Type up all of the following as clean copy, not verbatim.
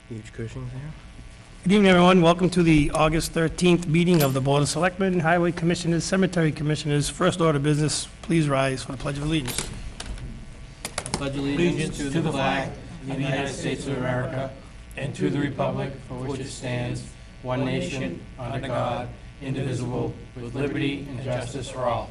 Huge cushions there. Good evening, everyone. Welcome to the August 13th meeting of the Board of Selectmen, Highway Commissioners, Cemetery Commissioners. First order of business, please rise for the Pledge of Allegiance. Pledge allegiance to the flag of the United States of America and to the republic for which it stands, one nation, under God, indivisible, with liberty and justice for all.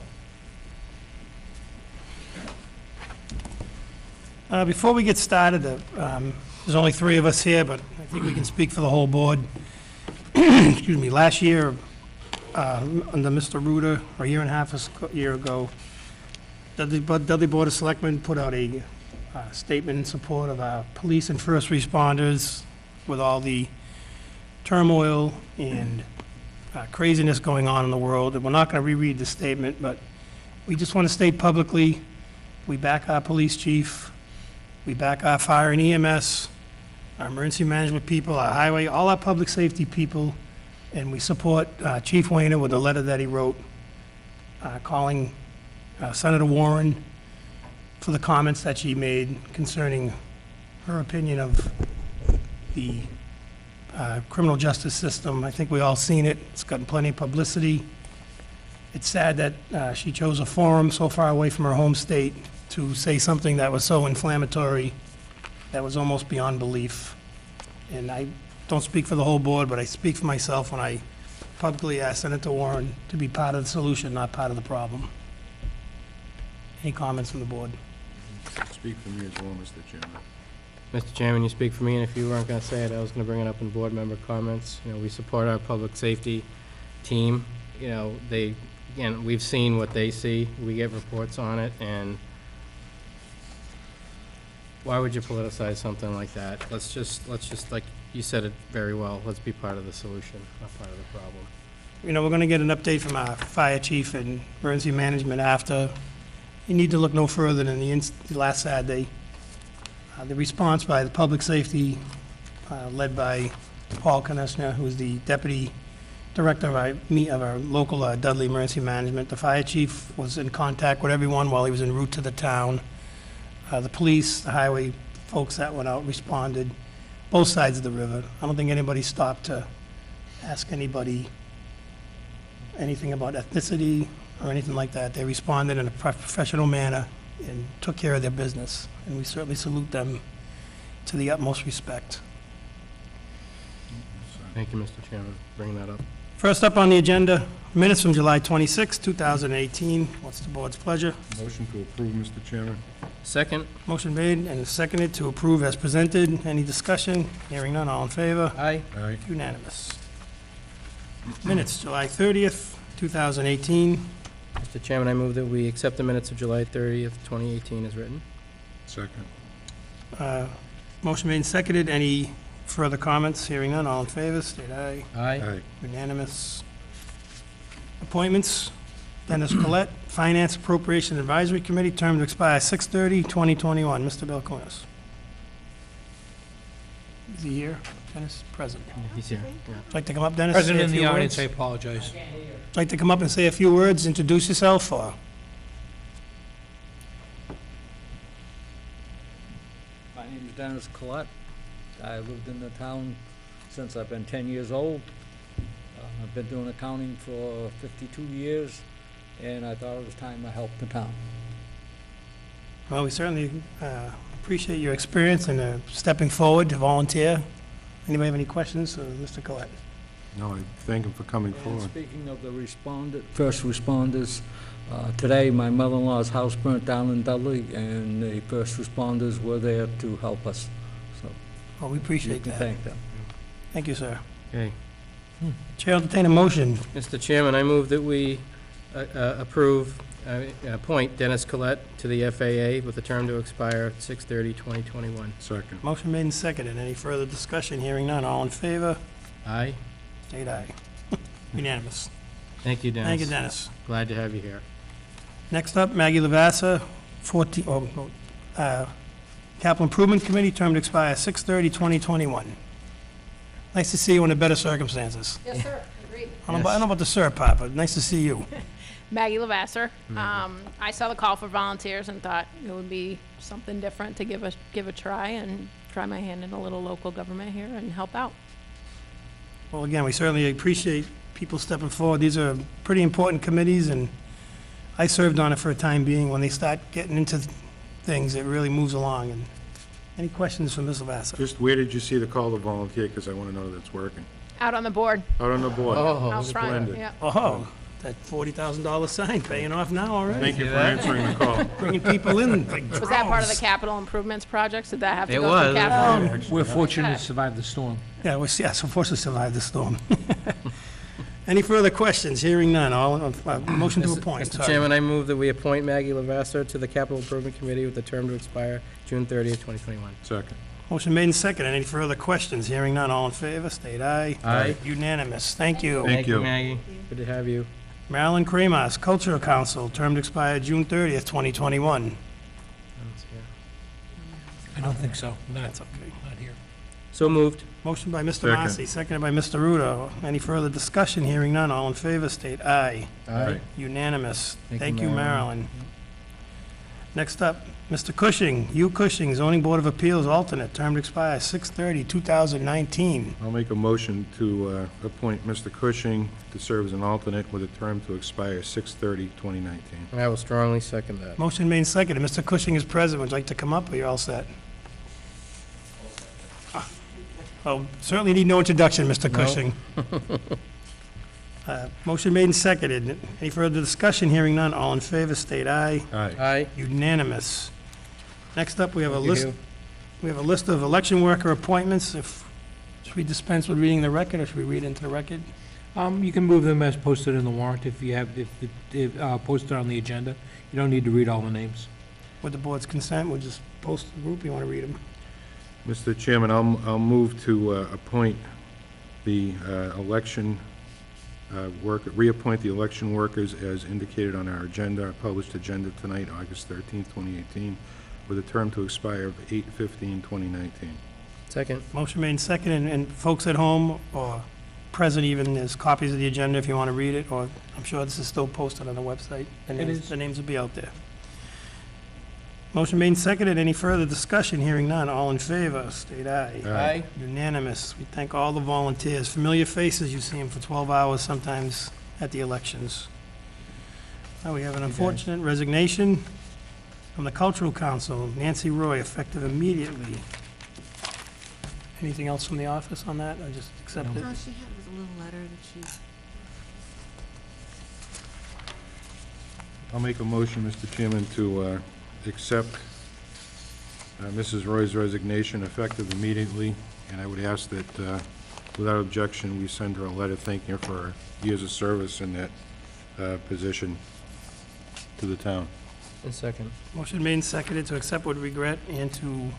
Before we get started, there's only three of us here, but I think we can speak for the whole board. Excuse me. Last year, under Mr. Ruder, or a year and a half year ago, Dudley Board of Selectmen put out a statement in support of our police and first responders with all the turmoil and craziness going on in the world. And we're not going to reread the statement, but we just want to state publicly, we back our police chief, we back our fire and EMS, our emergency management people, our highway, all our public safety people, and we support Chief Wayner with the letter that he wrote calling Senator Warren for the comments that she made concerning her opinion of the criminal justice system. I think we all seen it. It's gotten plenty of publicity. It's sad that she chose a forum so far away from her home state to say something that was so inflammatory that was almost beyond belief. And I don't speak for the whole board, but I speak for myself when I publicly ask Senator Warren to be part of the solution, not part of the problem. Any comments from the board? Speak for me as well, Mr. Chairman. Mr. Chairman, you speak for me, and if you weren't going to say it, I was going to bring it up in board member comments. You know, we support our public safety team. You know, again, we've seen what they see. We get reports on it, and why would you politicize something like that? Let's just, like you said it very well, let's be part of the solution, not part of the problem. You know, we're going to get an update from our fire chief and emergency management after. You need to look no further than the last Saturday. The response by the public safety, led by Paul Konechner, who's the deputy director of our local Dudley Emergency Management. The fire chief was in contact with everyone while he was en route to the town. The police, the highway folks that went out responded, both sides of the river. I don't think anybody stopped to ask anybody anything about ethnicity or anything like that. They responded in a professional manner and took care of their business, and we certainly salute them to the utmost respect. Thank you, Mr. Chairman, for bringing that up. First up on the agenda, minutes from July 26, 2018. What's the board's pleasure? Motion to approve, Mr. Chairman. Second. Motion made and seconded to approve as presented. Any discussion? Hearing none, all in favor? Aye. Aye. Unanimous. Minutes, July 30th, 2018. Mr. Chairman, I move that we accept the minutes of July 30th, 2018 as written. Second. Motion made and seconded. Any further comments? Hearing none, all in favor, state aye. Aye. Aye. Unanimous. Appointments, Dennis Collette, Finance Appropriation Advisory Committee, term to expire 6/30/2021. Mr. Belkonis. Is he here? Dennis, present. He's here. Yeah. Would you like to come up, Dennis? and say President a in the few audience, I words? apologize. Would you like to come up and say a few words, introduce yourself, or? My name is Dennis Collette. I lived in the town since I've been 10 years old. I've been doing accounting for 52 years, and I thought it was time I helped the town. Well, we certainly appreciate your experience and stepping forward to volunteer. Anybody have any questions, Mr. Collette? No, I thank him for coming And forward. speaking of the first responders, today my mother-in-law's house burnt down in Dudley, and the first responders were there to help us. So Well, we you appreciate can that. thank them. Thank you, sir. Okay. Chair will entertain a motion. Mr. Chairman, I move that we appoint Dennis Collette to the FAA with a term to expire 6/30/2021. Second. Motion made and seconded. Any further discussion? Hearing none. All in favor? Aye. State aye. Unanimous. Thank you, Dennis. Thank you, Dennis. Glad to have you here. Next up, Maggie Lavassa, Capital Improvement Committee, term to expire 6/30/2021. Nice to see you in better circumstances. Yes, sir, agreed. I don't know about the sir part, but nice to see you. Maggie Lavasser. I saw the call for volunteers and thought it would be something different to give a try and try my hand in a little local government here and help out. Well, again, we certainly appreciate people stepping forward. These are pretty important committees, and I served on it for a time being. When they start getting into things, it really moves along. And any questions for Ms. Lavassa? Just where did you see the call to volunteer? Because I want to know that it's working. Out on the board, Out on the board. out front, splendid. yeah. Oh, that $40,000 sign paying off now already. Thank you for answering the call. Bringing people in like Was that part of the droves. capital improvements projects? Did that have to It go was. through capital? We're fortunate to survive the storm. Yeah, yes, unfortunately survived the storm. Any further questions? Hearing none. Motion to appoint. Mr. sorry. Chairman, I move that we appoint Maggie Lavasser to the Capital Improvement Committee with a term to expire June 30th, 2021. Second. Motion made and seconded. Any further questions? Hearing none. All in favor, state aye. Aye. Unanimous. Thank you. Thank you. Maggie. Good to have you. Marilyn Kramos, Cultural Council, term to expire June 30th, 2021. I don't think so. That's okay. Not here. So moved. Motion by Mr. Second. Massey, seconded by Mr. Ruda. Any further discussion? Hearing none. All in favor, state aye. Aye. Unanimous. Thank Thank you, you, Marilyn. Marilyn. Next up, Mr. Cushing, Hugh Cushing, Zoning Board of Appeals alternate, term to expire 6/30/2019. I'll make a motion to appoint Mr. Cushing to serve as an alternate with a term to expire 6/30/2019. I will strongly second that. Motion made and seconded. Mr. Cushing is present. Would you like to come up, or you're all set? Well, certainly need no introduction, Mr. No. Cushing. Motion made and seconded. Any further discussion? Hearing none. All in favor, state aye. Aye. Aye. Unanimous. Next up, we have a Thank you, list, Hugh. we have a list of election worker appointments. Should we dispense with reading the record, or should we read into the record? You can move them as posted in the warrant if posted on the agenda. You don't need to read all the names. With the board's consent, we'll just post the group. You want to read them? Mr. Chairman, I'll move to appoint the reappoint the election workers as indicated on our agenda, our published agenda tonight, August 13th, 2018, with a term to expire of 8/15/2019. Second. Motion made and seconded, and folks at home or present even, there's copies of the agenda if you want to read it, or I'm sure this is still posted on the website. It is. The names will be out there. Motion made and seconded. Any further discussion? Hearing none. All in favor, state aye. Aye. Unanimous. We thank all the volunteers. Familiar faces, you see them for 12 hours sometimes at the elections. Now we have an unfortunate resignation from the Cultural Council, Nancy Roy, effective immediately. Anything else from the office on that? I just accept it? No, she had was a little letter that she, I'll make a motion, Mr. Chairman, to accept Mrs. Roy's resignation effective immediately, and I would ask that, without objection, we send her a letter thanking her for her years of service in that position to the town. And second. Motion made and seconded to accept with regret and to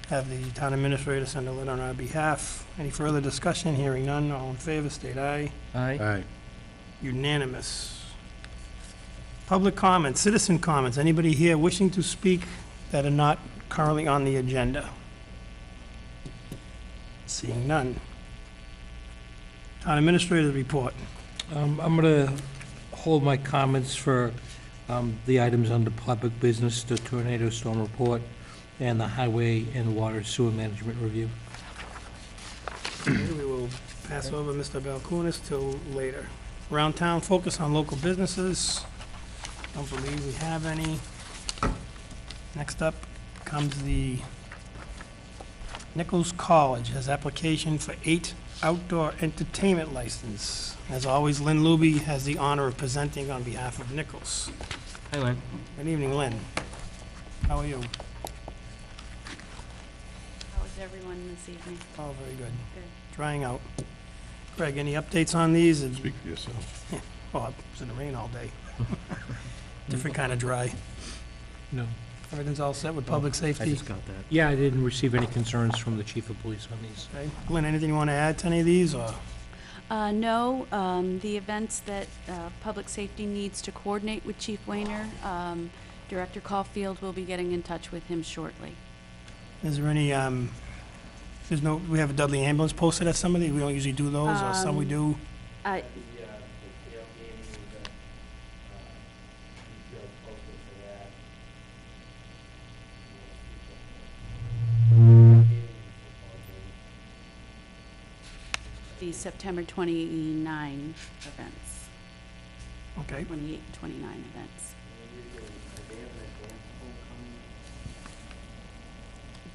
have the town administrator send a letter on our behalf. Any further discussion? Hearing none. All in favor, state aye. Aye. Aye. Unanimous. Public comments, citizen comments. Anybody here wishing to speak that are not currently on the agenda? Seeing none. Town administrator's report. I'm going to hold my comments for the items under public business, the tornado storm report, and the highway and water sewer management review. We will pass over Mr. Balcoonis till later. Around town, focus on local businesses. Don't believe we have any. Next up comes the Nichols College has application for 8 outdoor entertainment license. As always, Lynn Luby has the honor of presenting on behalf of Nichols. Hi, Lynn. Good evening, Lynn. How are you? how was everyone this evening? Oh, very good. Good. Drying out. Greg, any updates on these? Speak for yourself. Oh, it was in the rain all day. Different kind of dry. No. Everything's all set with public safety? got that. Yeah, I didn't receive any concerns from the chief of police on these. Okay. Glenn, anything you want to add to any of these, or? No, the events that Public Safety needs to coordinate with Chief Wayner, Director Caulfield will be getting in touch with him shortly. Is there any, we have a Dudley ambulance posted at some of these? We don't usually do those, or some we do? I- the September 29 events, Okay. 28 and 29 events.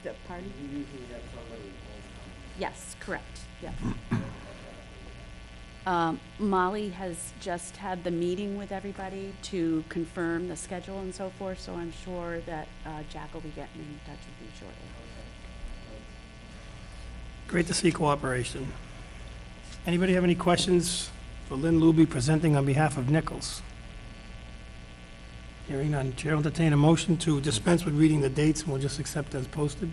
The party? Yes, correct, yeah. Molly has just had the meeting with everybody to confirm the schedule and so forth, so I'm sure that Jack will be getting in touch with you shortly. Great to see cooperation. Anybody have any questions for Lynn Luby presenting on behalf of Nichols? Hearing none, Chair will entertain a motion to dispense with reading the dates, and we'll just accept as posted.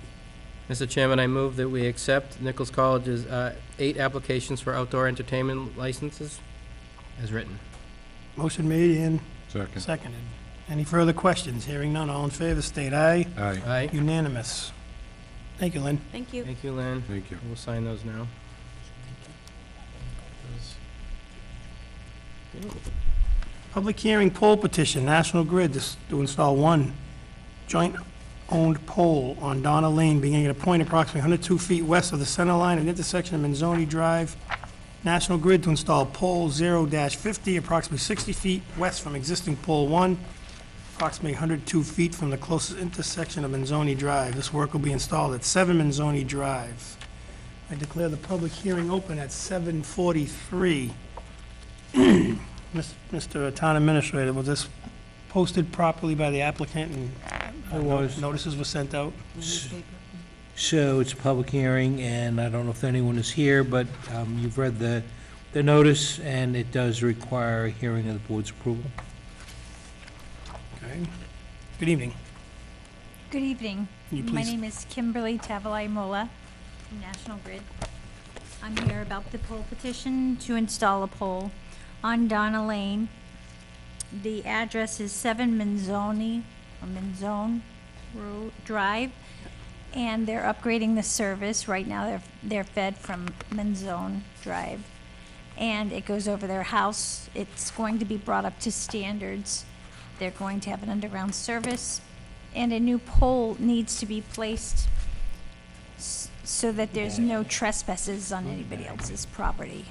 Mr. Chairman, I move that we accept Nichols College's 8 applications for outdoor entertainment licenses as written. Motion made and Second. seconded. Any further questions? Hearing none, all in favor, state aye. Aye. Aye. Unanimous. Thank you, Lynn. Thank you. Thank you, Lynn. Thank you. We'll sign those now. Public hearing poll petition, National Grid to install one joint-owned pole on Donna Lane beginning at a point approximately 102 feet west of the center line at intersection of Manzoni Drive. National Grid to install pole 0-50 approximately 60 feet west from existing pole 1, approximately 102 feet from the closest intersection of Manzoni Drive. This work will be installed at 7 Manzoni Drive. I declare the public hearing open at 7:43. Mr. Town Administrator, was this posted properly by the applicant and It was. notices were sent out? So it's a public hearing, and I don't know if anyone is here, but you've read the notice, and it does require a hearing of the board's approval. Okay. Good evening. Good evening. Can you My please- name is Kimberly Tavalai-Mola from National Grid. I'm here about the poll petition to install a pole on Donna Lane. The address is 7 Manzoni Road Drive, and they're upgrading the service. Right now, they're fed from Manzoni Drive, and it goes over their house. It's going to be brought up to standards. They're going to have an underground service, and a new pole needs to be placed so that there's no trespasses on anybody else's property.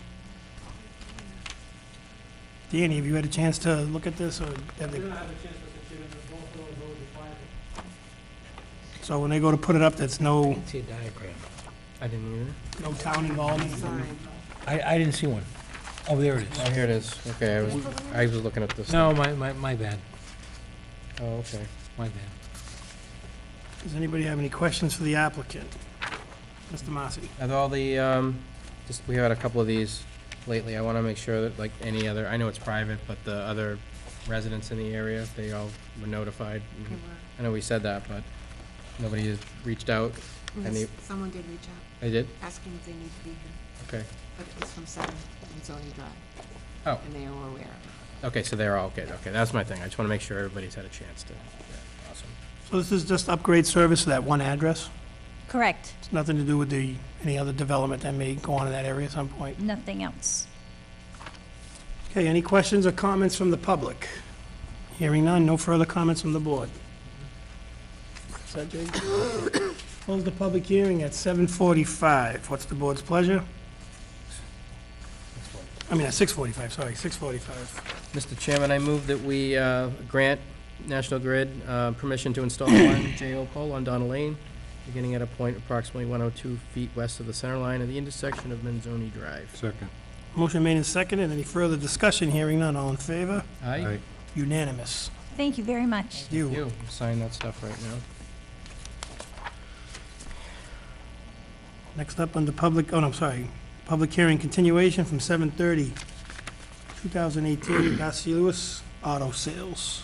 Danny, have you had a chance to look at this, or have they? So when they go to put it up, there's no See a diagram. I didn't either. town involvement? I didn't see one. Oh, there it Oh, is. here it is. Okay, I was looking at this. No, my bad, Oh, okay. my bad. Does anybody have any questions for the applicant? Mr. Massey? Have all the, we had a couple of these lately. I want to make sure that, like any other, I know it's private, but the other residents in the area, they all were notified. I know we said that, but nobody has reached out. Yes, someone did reach out, They did? asking if they need to be here, Okay. but it was from 7 Manzoni Drive. Oh. And they were aware of it. Okay, so they're all, okay, that's my thing. I just want to make sure everybody's had a chance to, yeah, awesome. So this is just upgrade service to that one address? Correct. It's nothing to do with any other development that may go on in that area at some point? Nothing else. Okay, any questions or comments from the public? Hearing none, no further comments from the board. Is that Jake? Close the public hearing at 7:45. What's the board's pleasure? I mean, at 6:45, sorry, 6:45. Mr. Chairman, I move that we grant National Grid permission to install one JO pole on Donna Lane, beginning at a point approximately 102 feet west of the center line at the intersection of Manzoni Drive. Second. Motion made and seconded. Any further discussion? Hearing none, all in favor? Aye. Unanimous. Thank you very much. You sign that stuff right now. Next up on the public, oh, no, I'm sorry, public hearing continuation from 7:30, 2018, Garcia Lewis Auto Sales.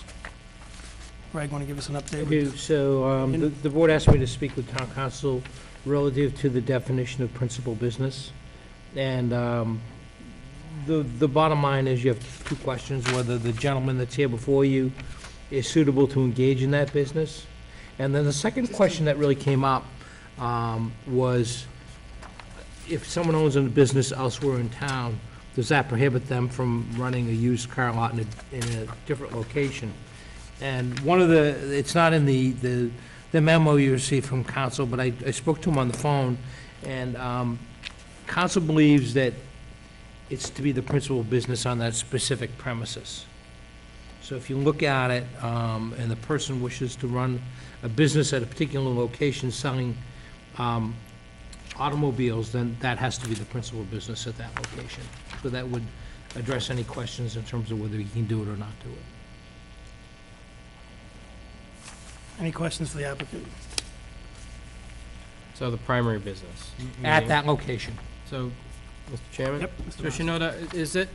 Greg, want to give us an update? Okay, so the board asked me to speak with town council relative to the definition of principal business. And the bottom line is you have two questions, whether the gentleman that's here before you is suitable to engage in that business. And then the second question that really came up was if someone owns a business elsewhere in town, does that prohibit them from running a used car lot in a different location? And one of it's not in the memo you received from council, but I spoke to him on the phone, and council believes that it's to be the principal business on that specific premises. So if you look at it, and the person wishes to run a business at a particular location selling automobiles, then that has to be the principal business at that location. So that would address any questions in terms of whether he can do it or not do it. Any questions for the applicant? So the primary business. At meaning- that location. So, Mr. Chairman? Yep, Mr. So Moss. Shinoda,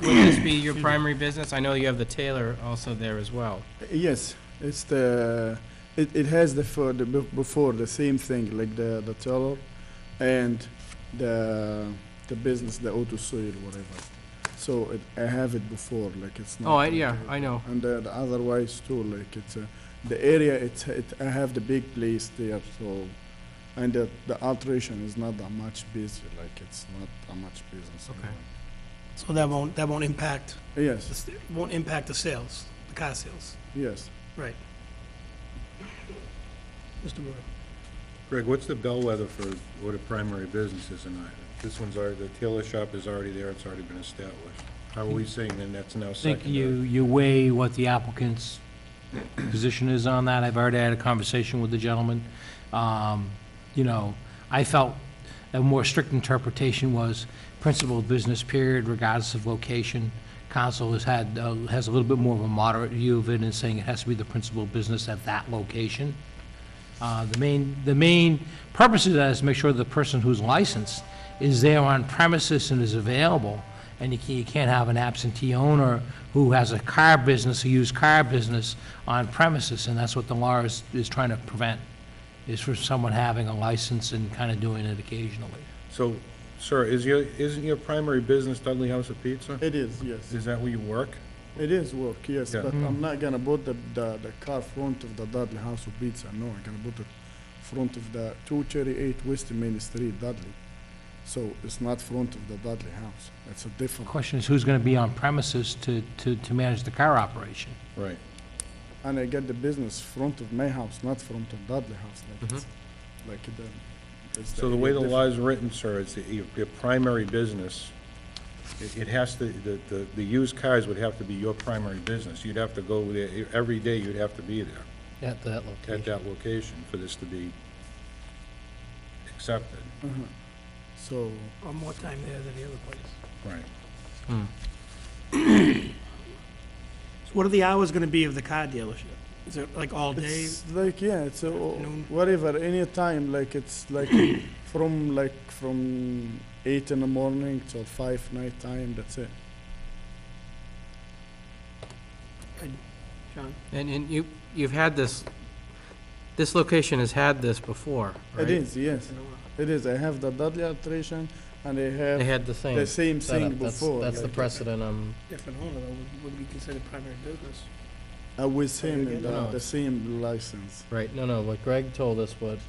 would this be your primary business? I know you have the tailor also there as well. Yes, it's it has before the same thing, like the tailor and the business, the auto soil, whatever. So I have it before, like it's not. Oh, like, yeah, I know. And the otherwise too, like it's the area. I have the big place there, so and the alteration is not that much busy. Like it's not that much business. Okay. So that won't impact, Yes. won't impact the sales, the car sales. Yes. Right. Mr. Brewer. Greg, what's the bellwether for what a primary business is or not? This one's already, the tailor shop is already there, it's already been established. How are we saying then that's now I think secondary? you weigh what the applicant's position is on that. I've already had a conversation with the gentleman. You know, I felt a more strict interpretation was principal business period regardless of location. Council has a little bit more of a moderate view of it and saying it has to be the principal business at that location. The main purpose of that is to make sure the person who's licensed is there on premises and is available. And you can't have an absentee owner who has a car business, a used car business on premises, and that's what the law is trying to prevent, is for someone having a license and kind of doing it occasionally. So, sir, isn't your primary business Dudley House of Pizza? It is. Yes. Is that where you work? It is work, yes, Yeah. but I'm not gonna put the car front of the Dudley House of Pizza. No, I'm gonna put it front of the 238 West Main Street, Dudley. So it's not front of the Dudley House. It's a The different. question is, who's going to be on premises to manage the car operation? Right. And I get the business front of my house, not front of Dudley House. Like it's like it's So the way the different. law is written, sir, it's your primary business, it has to, the used cars would have to be your primary business. You'd have to go there, every day you'd have to be there At that at location. that location for this to be accepted. Uh-huh. So Or more time there than the other place. Right. So what are the hours gonna be of the car dealership? Is it like all day? it's like it's Noon? whatever, any time. Like it's like from 8 in the morning till 5 night time. That's it. John? And you've had this location has had this before, right? It is, yes. It is. I have the Dudley alteration, and I They have had the same the same thing setup. before. That's the like, precedent Different owner though, would be considered primary business. with him in No. the same license. right, no, what Greg told us, what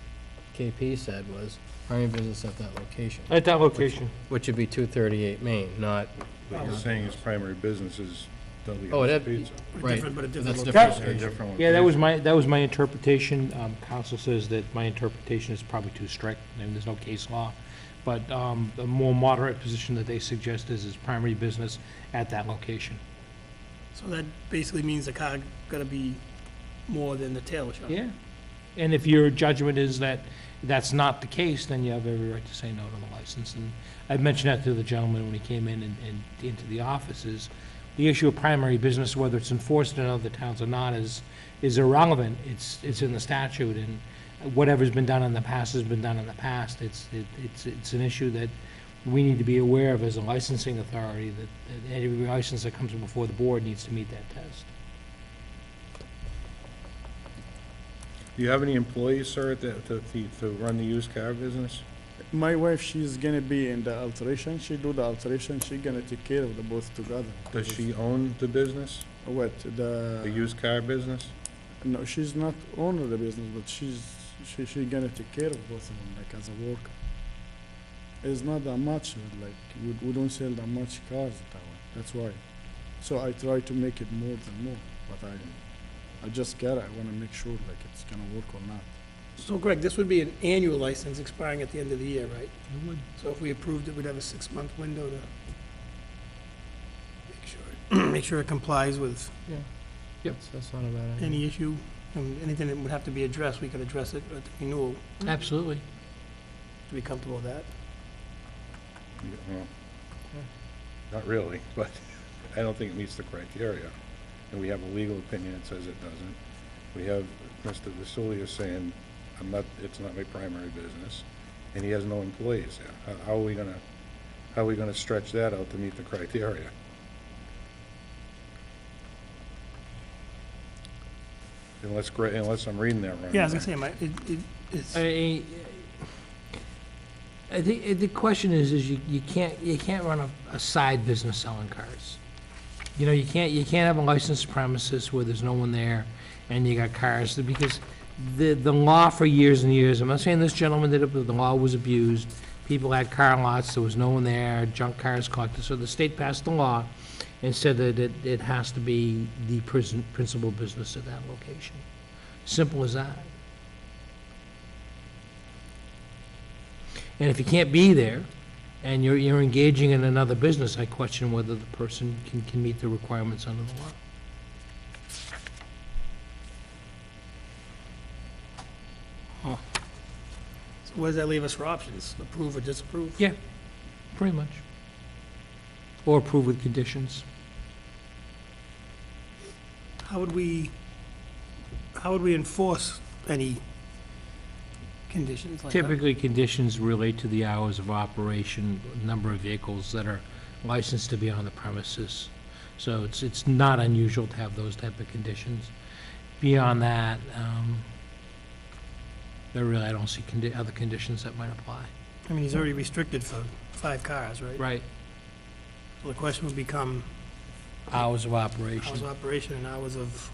KP said was primary business at that location, At that location. which would be 238 Main, not, What you're saying his primary business is Dudley Oh, House it of had- Pizza. right. Different, but a different That's location. different. A different Yeah, that location. was my interpretation. Council says that my interpretation is probably too strict, and there's no case law. But the more moderate position that they suggest is primary business at that location. So that basically means the car gotta be more than the tailor shop. Yeah. And if your judgment is that that's not the case, then you have every right to say no to the license. And I mentioned that to the gentleman when he came in and into the office, is the issue of primary business, whether it's enforced in other towns or not, is irrelevant. It's in the statute, and whatever's been done in the past has been done in the past. It's an issue that we need to be aware of as a licensing authority, that every license that comes before the board needs to meet that test. Do you have any employees, sir, to run the used car business? My wife, she's gonna be in the alteration. She do the alteration. She gonna take care of the both together. Does she own the business, What the used car business? No, she's not owner of the business, but she gonna take care of both of them, like as a worker. It's not that much, like we don't sell that much cars that way. That's why. So I try to make it more than more, but I just get it. I wanna make sure like it's gonna work or not. So Greg, this would be an annual license expiring at the end of the year, right? It would. So if we approved it, we'd have a 6-month window to make sure it complies with Yep, that's not a bad idea. any issue, and anything that would have to be addressed, we could address it at the renewal, Absolutely. to be comfortable with that. Well, not really, but I don't think it meets the criteria. And we have a legal opinion that says it doesn't. We have Mr. Vasulia saying, it's not my primary business, and he has no employees there. How are we gonna stretch that out to meet the criteria? Unless I'm reading that wrong. Yeah, I was gonna say, it's, I think the question is you can't run a side business selling cars. You know, you can't have a licensed premises where there's no one there and you got cars, because the law for years and years, I'm not saying this gentleman did it, but the law was abused. People had car lots, there was no one there, junk cars collected, so the state passed the law and said that it has to be the principal business at that location. Simple as that. And if you can't be there, and you're engaging in another business, I question whether the person can meet the requirements under the law. so where does that leave us for options? Approve or disapprove? Yeah, pretty much. Or approve with conditions. How would we enforce any conditions like that? Typically, conditions relate to the hours of operation, number of vehicles that are licensed to be on the premises. So it's not unusual to have those type of conditions. Beyond that, I don't see other conditions that might apply. I mean, he's already restricted for 5 cars, right? Right. So the question would become Hours of operation. hours of operation and hours of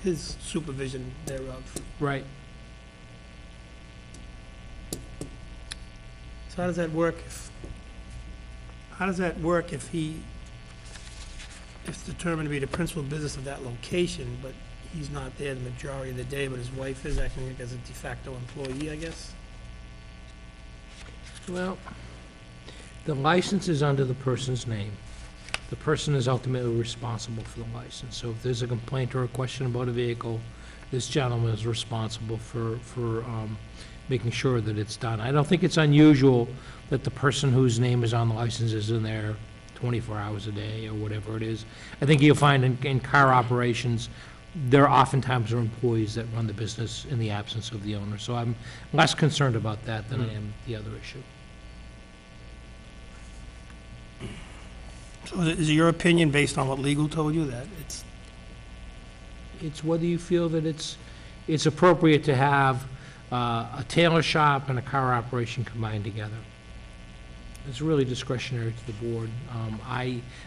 his supervision thereof. Right. So how does that work if it's determined to be the principal business of that location, but he's not there the majority of the day, but his wife is acting as a de facto employee, I guess? Well, the license is under the person's name. The person is ultimately responsible for the license. So if there's a complaint or a question about a vehicle, this gentleman is responsible for making sure that it's done. I don't think it's unusual that the person whose name is on the license is in there 24 hours a day or whatever it is. I think you'll find in car operations, there oftentimes are employees that run the business in the absence of the owner. So I'm less concerned about that than I am the other issue. So is it your opinion, based on what legal told you, that It's whether you feel that it's appropriate to have a tailor shop and a car operation combined together. It's really discretionary to the board.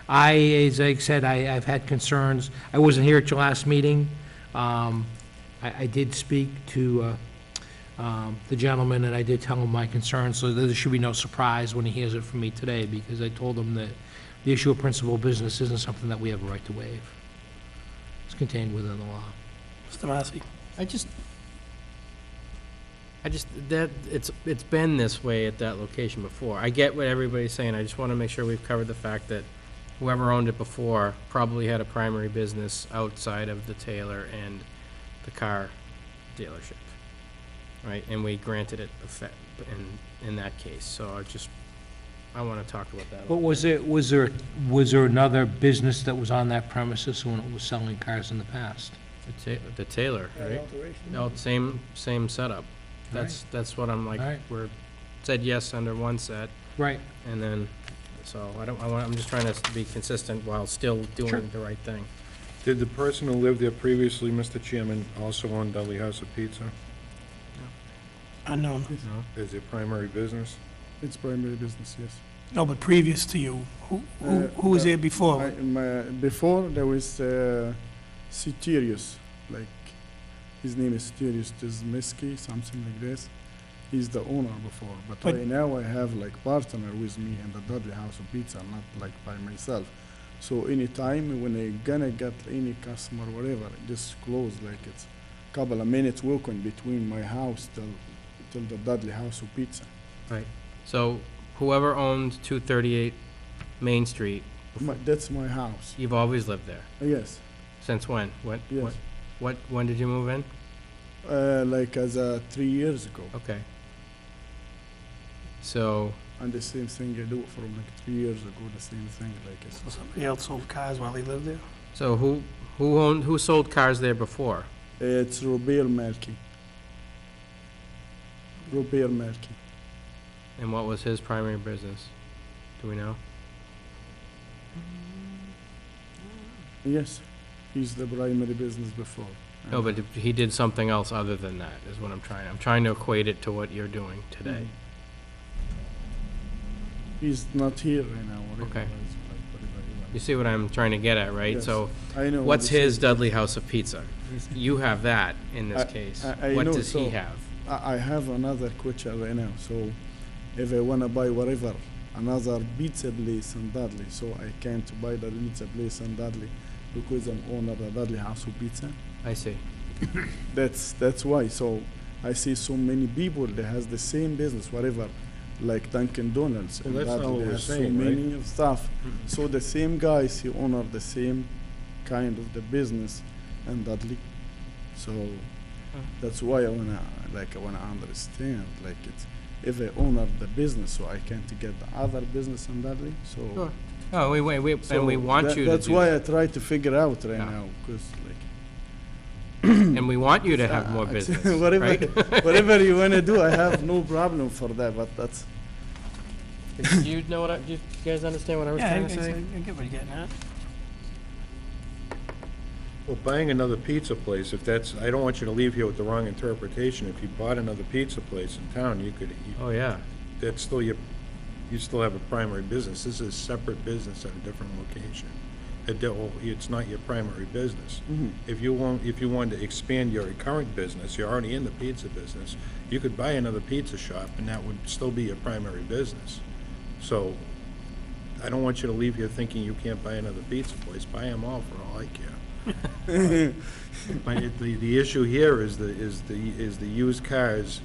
As I said, I've had concerns. I wasn't here at your last meeting. I did speak to the gentleman, and I did tell him my concerns, so there should be no surprise when he hears it from me today, because I told him that the issue of principal business isn't something that we have a right to waive. It's contained within the law. Mr. Massey? It's been this way at that location before. I get what everybody's saying. I just want to make sure we've covered the fact that whoever owned it before probably had a primary business outside of the tailor and the car dealership, right? And we granted it in that case. So I want to talk about that. But was there another business that was on that premises when it was selling cars in the past? The tailor, right? No, same setup. That's what I'm like. All right. We're said yes under one set, Right. and then so I'm just trying to be consistent while still doing the right thing. Did the person who lived there previously, Mr. Chairman, also own Dudley House of Pizza? Unknown. No. Is it primary business? It's primary business, yes. No, but previous to you, who was there before? Before, there was Ceterius, like, his name is Ceterius Tizmiski, something like this. He's the owner before, but right now I have like partner with me in the Dudley House of Pizza, not like by myself. So anytime when I gonna get any customer, whatever, just close, like it's couple of minutes walking between my house till the Dudley House of Pizza. Right. So whoever owned 238 Main Street That's my house. You've always lived there? Yes, Since when? yes. When did you move in? Like as 3 years ago. Okay. So, And the same thing I do from like 3 years ago, the same thing, like it's, So somebody else sold cars while he lived there? so who sold cars there before? it's Robert Melky. Robert Melky. And what was his primary business? Do we know? Yes, he's the primary business before. No, but he did something else other than that, is what I'm trying to equate it to what you're doing today. He's not here right now. Whatever Okay. it is, like, whatever he You see what I'm trying to get at, right? Yes. So, wants. I know. what's this his is- Dudley House of Pizza? You have that in this case. I What know, does he so- have? I have another question right now. So, if I wanna buy whatever, another pizza place in Dudley, so I can't buy the pizza place in Dudley because I'm owner of the Dudley House of Pizza. I see. That's why. So I see so many people that has the same business, whatever, like Dunkin' Donuts. Well, and that's not Dudley what we're has saying, so right? many of stuff. So the same guys, he owner the same kind of the business in Dudley. So that's why I wanna understand, like it's if I owner the business, so I can't get the other business in Dudley. So. Sure. Oh, and So we want you to That's do why that. I try to figure out right Yeah. now, because like. And we want you to have more business, whatever, right? whatever you wanna do, I have no problem for that. But that's Do you know what do you guys understand what I was Yeah, trying to say? I get what you're getting at. Well, buying another pizza place, if that's, I don't want you to leave here with the wrong interpretation. If you bought another pizza place in town, you could, Oh, yeah. that's still you still have a primary business. This is a separate business at a different location. It's not your primary business. If you wanted to expand your current business, you're already in the pizza business, you could buy another pizza shop and that would still be your primary business. So I don't want you to leave here thinking you can't buy another pizza place. Buy them all for all I care. But the issue here is the used cars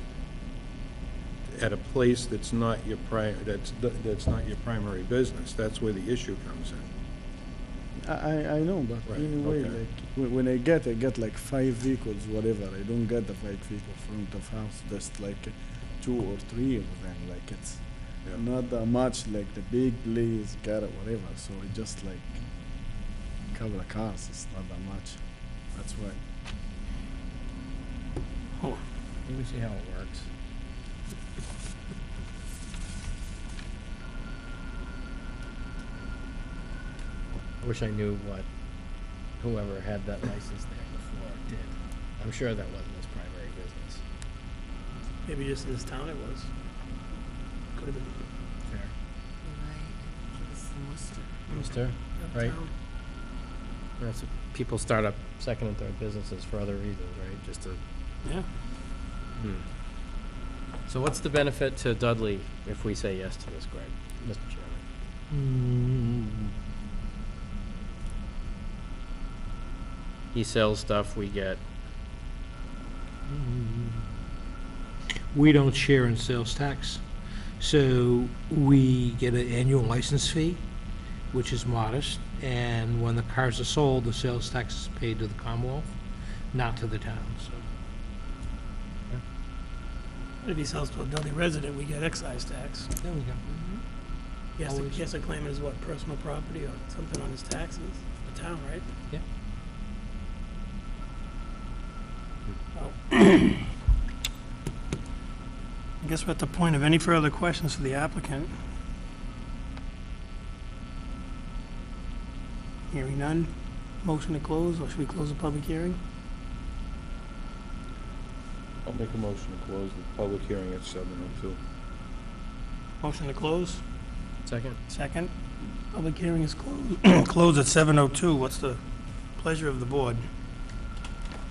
at a place that's not your that's not your primary business. That's where the issue comes in. I know, but Right, anyway, okay. like when I get like 5 vehicles, whatever. I don't get the 5 vehicles front of house. Just like 2 or 3 of them. Like it's Yeah. not that much like the big place, got it, whatever. So it just like couple of cars. It's not that much. That's why. Let me see how it works. I wish I knew what whoever had that license there before did. I'm sure that wasn't his primary business. Maybe just in this town it was. Could have been. Fair. Right, he's in Worcester. Worcester, right? Town. That's, people start up second and third businesses for other reasons, right? Just to. Yeah. So what's the benefit to Dudley if we say yes to this, Greg, Mr. Chairman? He sells stuff, we get. We don't share in sales tax, so we get an annual license fee, which is modest, and when the cars are sold, the sales tax is paid to the Commonwealth, not to the town, so. If he sells to a Dudley resident, we get excise tax. There we go. He has to claim it as what, personal property or something on his taxes, the town, right? Yeah. Well, I guess we're at the point of any further questions for the applicant. Hearing none. Motion to close, or should we close the public hearing? I'll make a motion to close the public hearing at 7:02. Motion to close, Second? second. Public hearing is closed, closed at 7:02. What's the pleasure of the board?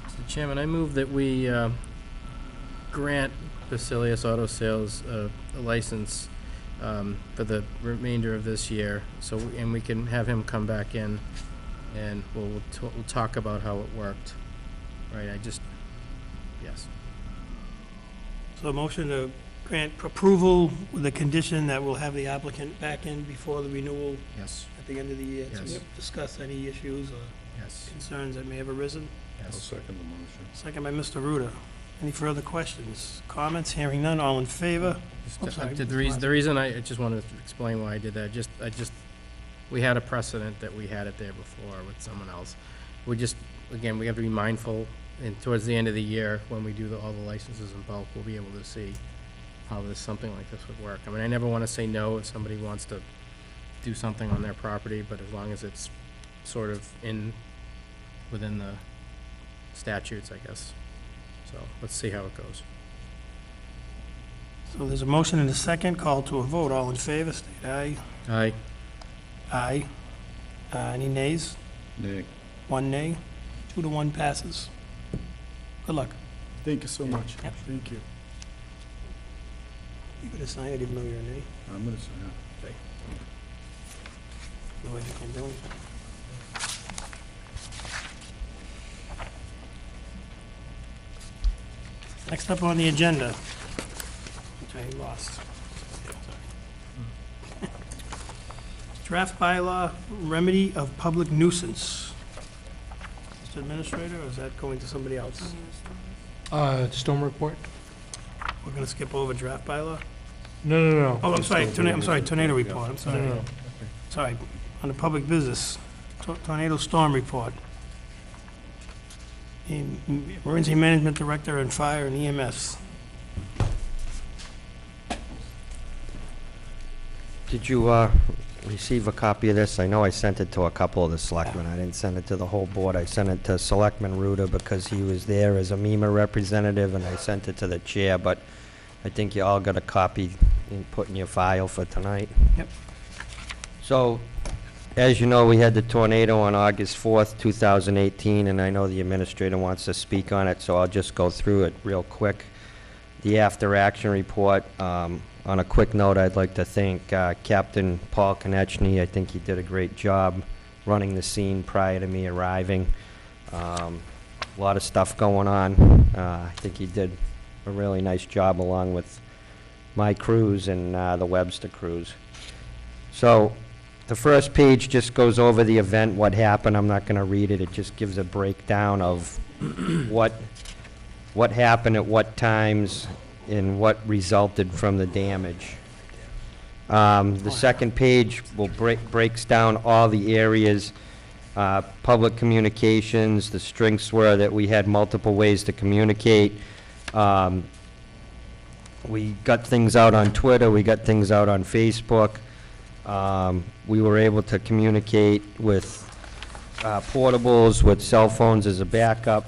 Mr. Chairman, I move that we grant Basilius Auto Sales a license for the remainder of this year, so, and we can have him come back in, and we'll talk about how it worked. Right, yes. So a motion to grant approval with the condition that we'll have the applicant back in before the renewal Yes. at at the end of the year to Yes. discuss any issues or Yes. concerns that may have arisen. I'll Yes. second the motion. Second by Mr. Ruda. Any further questions, comments? Hearing none, all in favor? I'm sorry, The reason I just wanted to explain why I did that, we had a precedent that we had it there before with someone else. Again, we have to be mindful, and towards the end of the year, when we do all the licenses in bulk, we'll be able to see how something like this would work. I mean, I never want to say no if somebody wants to do something on their property, but as long as it's sort of within the statutes, I guess. So, let's see how it goes. So there's a motion and a second, call to a vote. All in favor, state aye. Aye. Aye. Any nays? Nay. One nay. 2-1 passes. Good luck. Thank you so much. Yep. Thank you. You could have signed it even though you're a nay. I'm gonna say, yeah. Otherwise you can't do anything. Next up on the agenda, which I lost. Draft bylaw remedy of public nuisance. Mr. Administrator, or is that going to somebody else? Storm report? We're gonna skip over draft bylaw? No. Oh, I'm sorry, tornado report, I'm sorry. No. Sorry, on the public business, tornado storm report. Emergency Management Director and Fire and EMS. Did you receive a copy of this? I know I sent it to a couple of the selectmen. I didn't send it to the whole board. I sent it to Selectman Ruda because he was there as a MEMA representative, and I sent it to the chair, but I think you all got a copy and put in your file for tonight. Yep. So, as you know, we had the tornado on August 4th, 2018, and I know the administrator wants to speak on it, so I'll just go through it real quick. The after-action report, on a quick note, I'd like to thank Captain Paul Konechny. I think he did a great job running the scene prior to me arriving. A lot of stuff going on. I think he did a really nice job along with my crews and the Webster crews. So, the first page just goes over the event, what happened. I'm not going to read it. It just gives a breakdown of what happened at what times and what resulted from the damage. The second page breaks down all the areas, public communications. The strengths were that we had multiple ways to communicate. We got things out on Twitter. We got things out on Facebook. We were able to communicate with portables, with cell phones as a backup.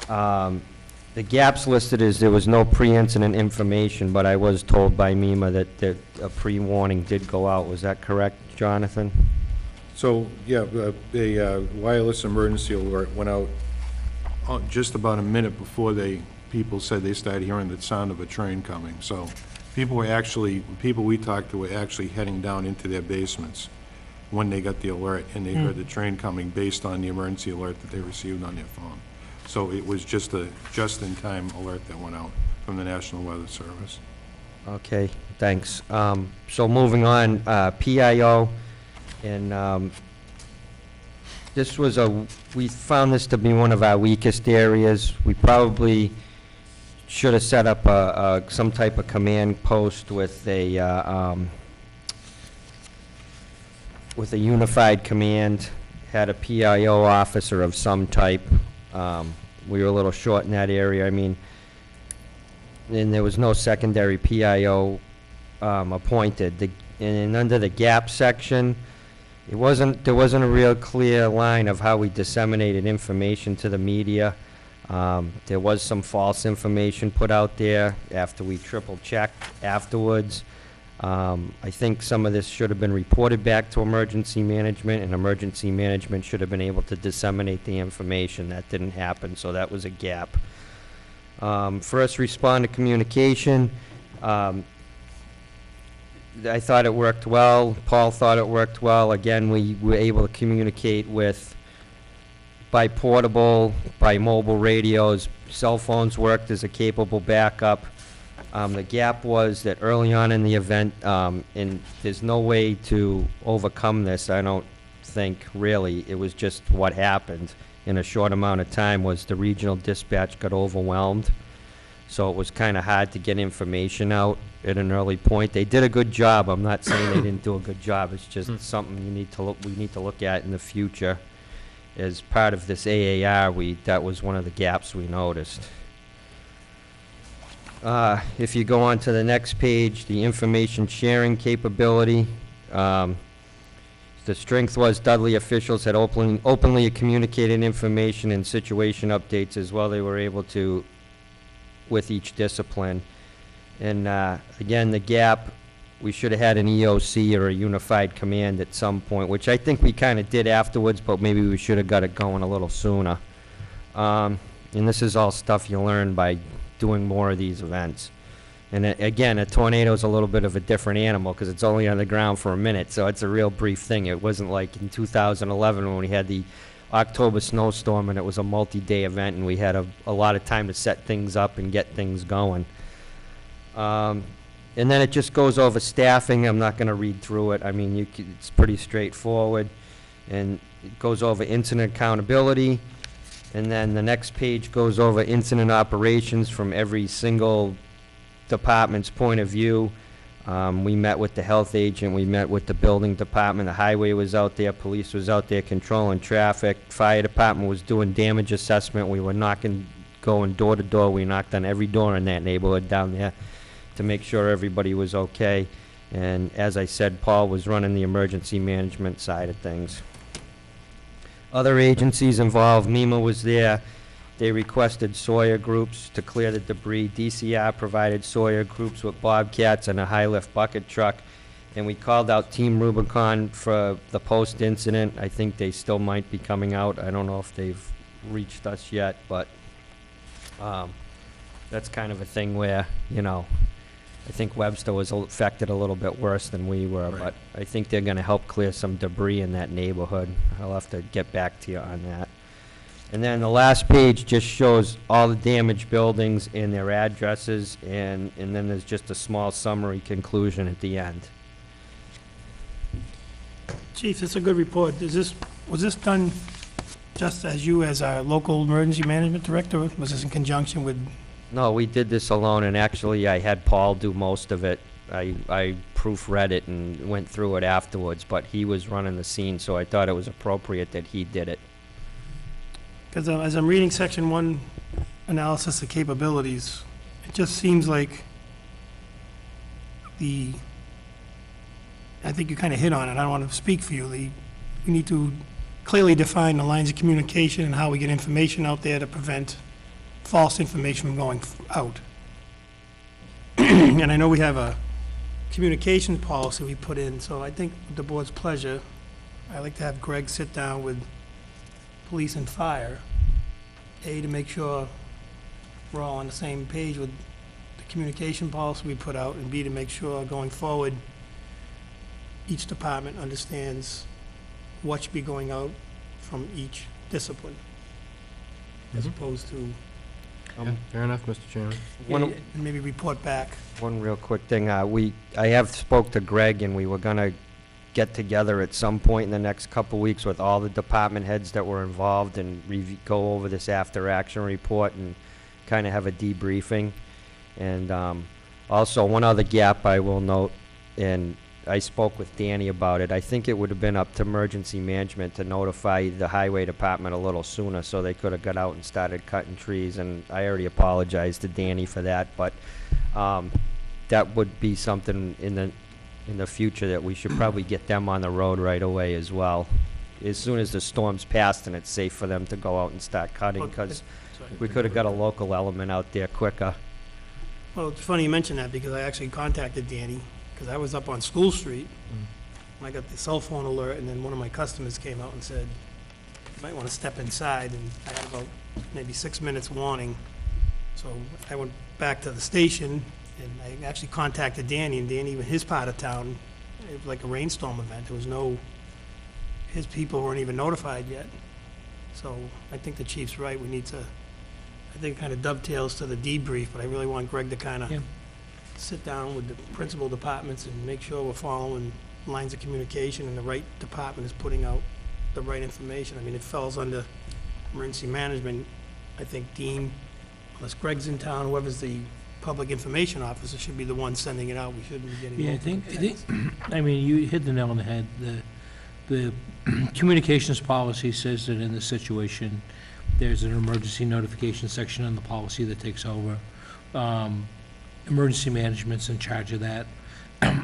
The gaps listed is there was no pre-incident information, but I was told by MEMA that a pre-warning did go out. Was that correct, Jonathan? So, yeah, a wireless emergency alert went out just about a minute before people said they started hearing the sound of a train coming. So people we talked to were actually heading down into their basements when they got the alert, and they heard the train coming based on the emergency alert that they received on their phone. So it was just a just-in-time alert that went out from the National Weather Service. Okay, thanks. So moving on, PIO, and we found this to be one of our weakest areas. We probably should have set up some type of command post with a unified command, had a PIO officer of some type. We were a little short in that area. I mean, and there was no secondary PIO appointed. And under the gap section, there wasn't a real clear line of how we disseminated information to the media. There was some false information put out there after we triple-checked afterwards. I think some of this should have been reported back to emergency management, and emergency management should have been able to disseminate the information. That didn't happen, so that was a gap. First responder communication, I thought it worked well. Paul thought it worked well. Again, we were able to communicate by portable, by mobile radios. Cell phones worked as a capable backup. The gap was that early on in the event, and there's no way to overcome this, I don't think, really. It was just what happened in a short amount of time was the regional dispatch got overwhelmed. So it was kind of hard to get information out at an early point. They did a good job. I'm not saying they didn't do a good job. It's just something we need to look at in the future. As part of this AAR, that was one of the gaps we noticed. If you go on to the next page, the information sharing capability. The strength was Dudley officials had openly communicated information and situation updates as well. They were able to with each discipline. And again, the gap, we should have had an EOC or a unified command at some point, which I think we kind of did afterwards, but maybe we should have got it going a little sooner. And this is all stuff you learn by doing more of these events. And again, a tornado is a little bit of a different animal because it's only on the ground for a minute, so it's a real brief thing. It wasn't like in 2011 when we had the October snowstorm and it was a multi-day event and we had a lot of time to set things up and get things going. And then it just goes over staffing. I'm not going to read through it. I mean, it's pretty straightforward. And it goes over incident accountability. And then the next page goes over incident operations from every single department's point of view. We met with the health agent, we met with the building department, the highway was out there, police was out there controlling traffic, fire department was doing damage assessment, we were going door to door, we knocked on every door in that neighborhood down there to make sure everybody was okay. And as I said, Paul was running the emergency management side of things. Other agencies involved, MEMA was there. They requested Sawyer groups to clear the debris. DCR provided Sawyer groups with bobcats and a high-lift bucket truck. And we called out Team Rubicon for the post-incident. I think they still might be coming out. I don't know if they've reached us yet, but that's kind of a thing where, you know, I think Webster was affected a little bit worse than we were, Right. but I think they're going to help clear some debris in that neighborhood. I'll have to get back to you on that. And then the last page just shows all the damaged buildings and their addresses, and then there's just a small summary conclusion at the end. Chief, it's a good report. Was this done just as you, as our local emergency management director? Was this in conjunction with? No, we did this alone, and actually I had Paul do most of it. I proofread it and went through it afterwards, but he was running the scene, so I thought it was appropriate that he did it. Because as I'm reading section 1, analysis of capabilities, it just seems like I think you kind of hit on it, I don't want to speak for you, we need to clearly define the lines of communication and how we get information out there to prevent false information from going out. And I know we have a communications policy we put in, so I think with the board's pleasure, I'd like to have Greg sit down with police and fire, A, to make sure we're all on the same page with the communication policy we put out, and B, to make sure going forward, each department understands what should be going out from each discipline, as opposed to, Yeah, fair enough, Mr. Chairman. and maybe report back. One real quick thing, I have spoke to Greg, and we were gonna get together at some point in the next couple weeks with all the department heads that were involved and go over this after-action report and kind of have a debriefing. And also, one other gap I will note, and I spoke with Danny about it, I think it would have been up to emergency management to notify the highway department a little sooner so they could have got out and started cutting trees, and I already apologized to Danny for that, but that would be something in the future that we should probably get them on the road right away as well. As soon as the storm's passed and it's safe for them to go out and start cutting, because we could have got a local element out there quicker. Well, it's funny you mention that, because I actually contacted Danny, because I was up on School Street, and I got the cell phone alert, and then one of my customers came out and said, you might want to step inside, and I had about maybe 6 minutes warning. So I went back to the station, and I actually contacted Danny, and Danny, even his part of town, it was like a rainstorm event. There was his people weren't even notified yet. So I think the chief's right. We need to, I think it kind of dovetails to the debrief, but I really want Greg to kind of sit down with the principal departments and make sure we're following lines of communication and the right department is putting out the right information. I mean, it falls under emergency management. I think Dean, unless Greg's in town, whoever's the public information officer should be the one sending it out. We shouldn't be getting. Yeah, I think, I mean, you hit the nail on the head. The communications policy says that in this situation, there's an emergency notification section in the policy that takes over. Emergency management's in charge of that.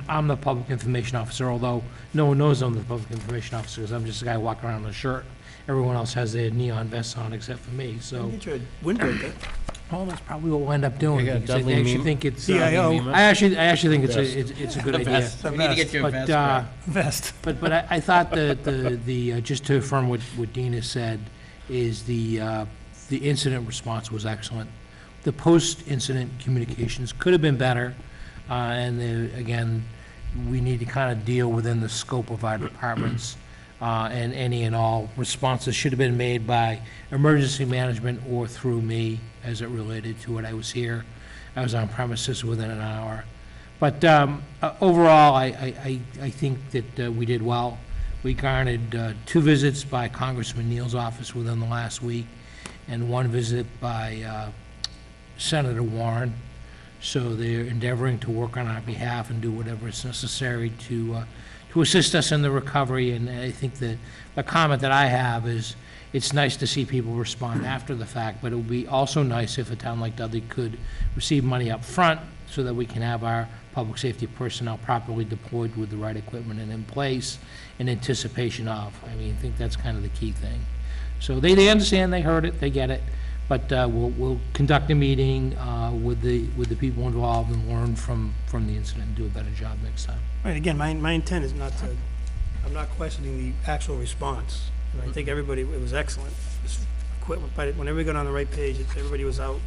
I'm the public information officer, although no one knows I'm the public information officer, because I'm just a guy walking around in a shirt. Everyone else has their neon vests on except for me, so. Get your windbreaker. Well, that's probably what we'll end up doing, You got because I Dudley actually meme? think it's. CIO. I actually think it's a good idea. The We need to get your But, vest back. Vest. But I thought that just to affirm what Dean has said, is the incident response was excellent. The post-incident communications could have been better, again, we need to kind of deal within the scope of our departments, and any and all responses should have been made by emergency management or through me as it related to it. I was here, I was on premises within an hour. But overall, I think that we did well. We garnered 2 visits by Congressman Neal's office within the last week, and 1 visit by Senator Warren. So they're endeavoring to work on our behalf and do whatever is necessary to assist us in the recovery. And I think that the comment that I have is, it's nice to see people respond after the fact, but it would be also nice if a town like Dudley could receive money up front so that we can have our public safety personnel properly deployed with the right equipment and in place in anticipation of. I mean, I think that's kind of the key thing. So they understand, they heard it, they get it, but we'll conduct a meeting with the people involved and learn from the incident and do a better job next time. Right, again, my intent is not to, I'm not questioning the actual response. And I think everybody, it was excellent. But whenever we got on the right page, everybody was out.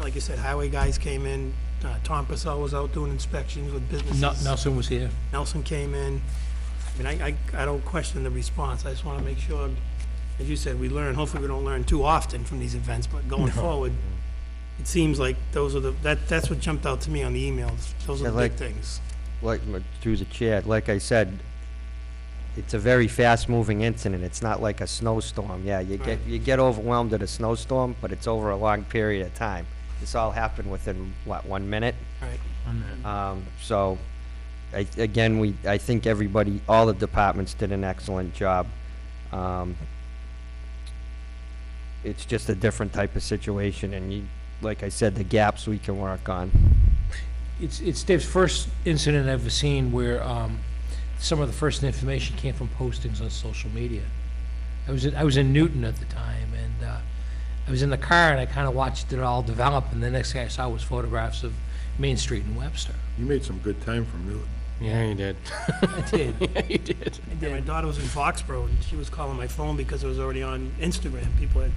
Like you said, highway guys came in, Tom Purcell was out doing inspections with businesses. Nelson was here. Nelson came in. I mean, I don't question the response. I just want to make sure, as you said, we learn. Hopefully we don't learn too often from these events, but going forward, it seems like those are that's what jumped out to me on the emails. Those are the big things. Like, through the chair, like I said, it's a very fast-moving incident. It's not like a snowstorm. Yeah, you get overwhelmed at a snowstorm, but it's over a long period of time. This all happened within, what, 1 minute? Right. So, I think everybody, all the departments did an excellent job. It's just a different type of situation, and like I said, the gaps we can work on. It's Dave's first incident I've ever seen where some of the first information came from postings on social media. I was in Newton at the time, and I was in the car, and I kind of watched it all develop, and the next thing I saw was photographs of Main Street in Webster. You made some good time from Newton. Yeah, you did. I did. Yeah, you did. Yeah, my daughter was in Foxborough, and she was calling my phone because it was already on Instagram. People had,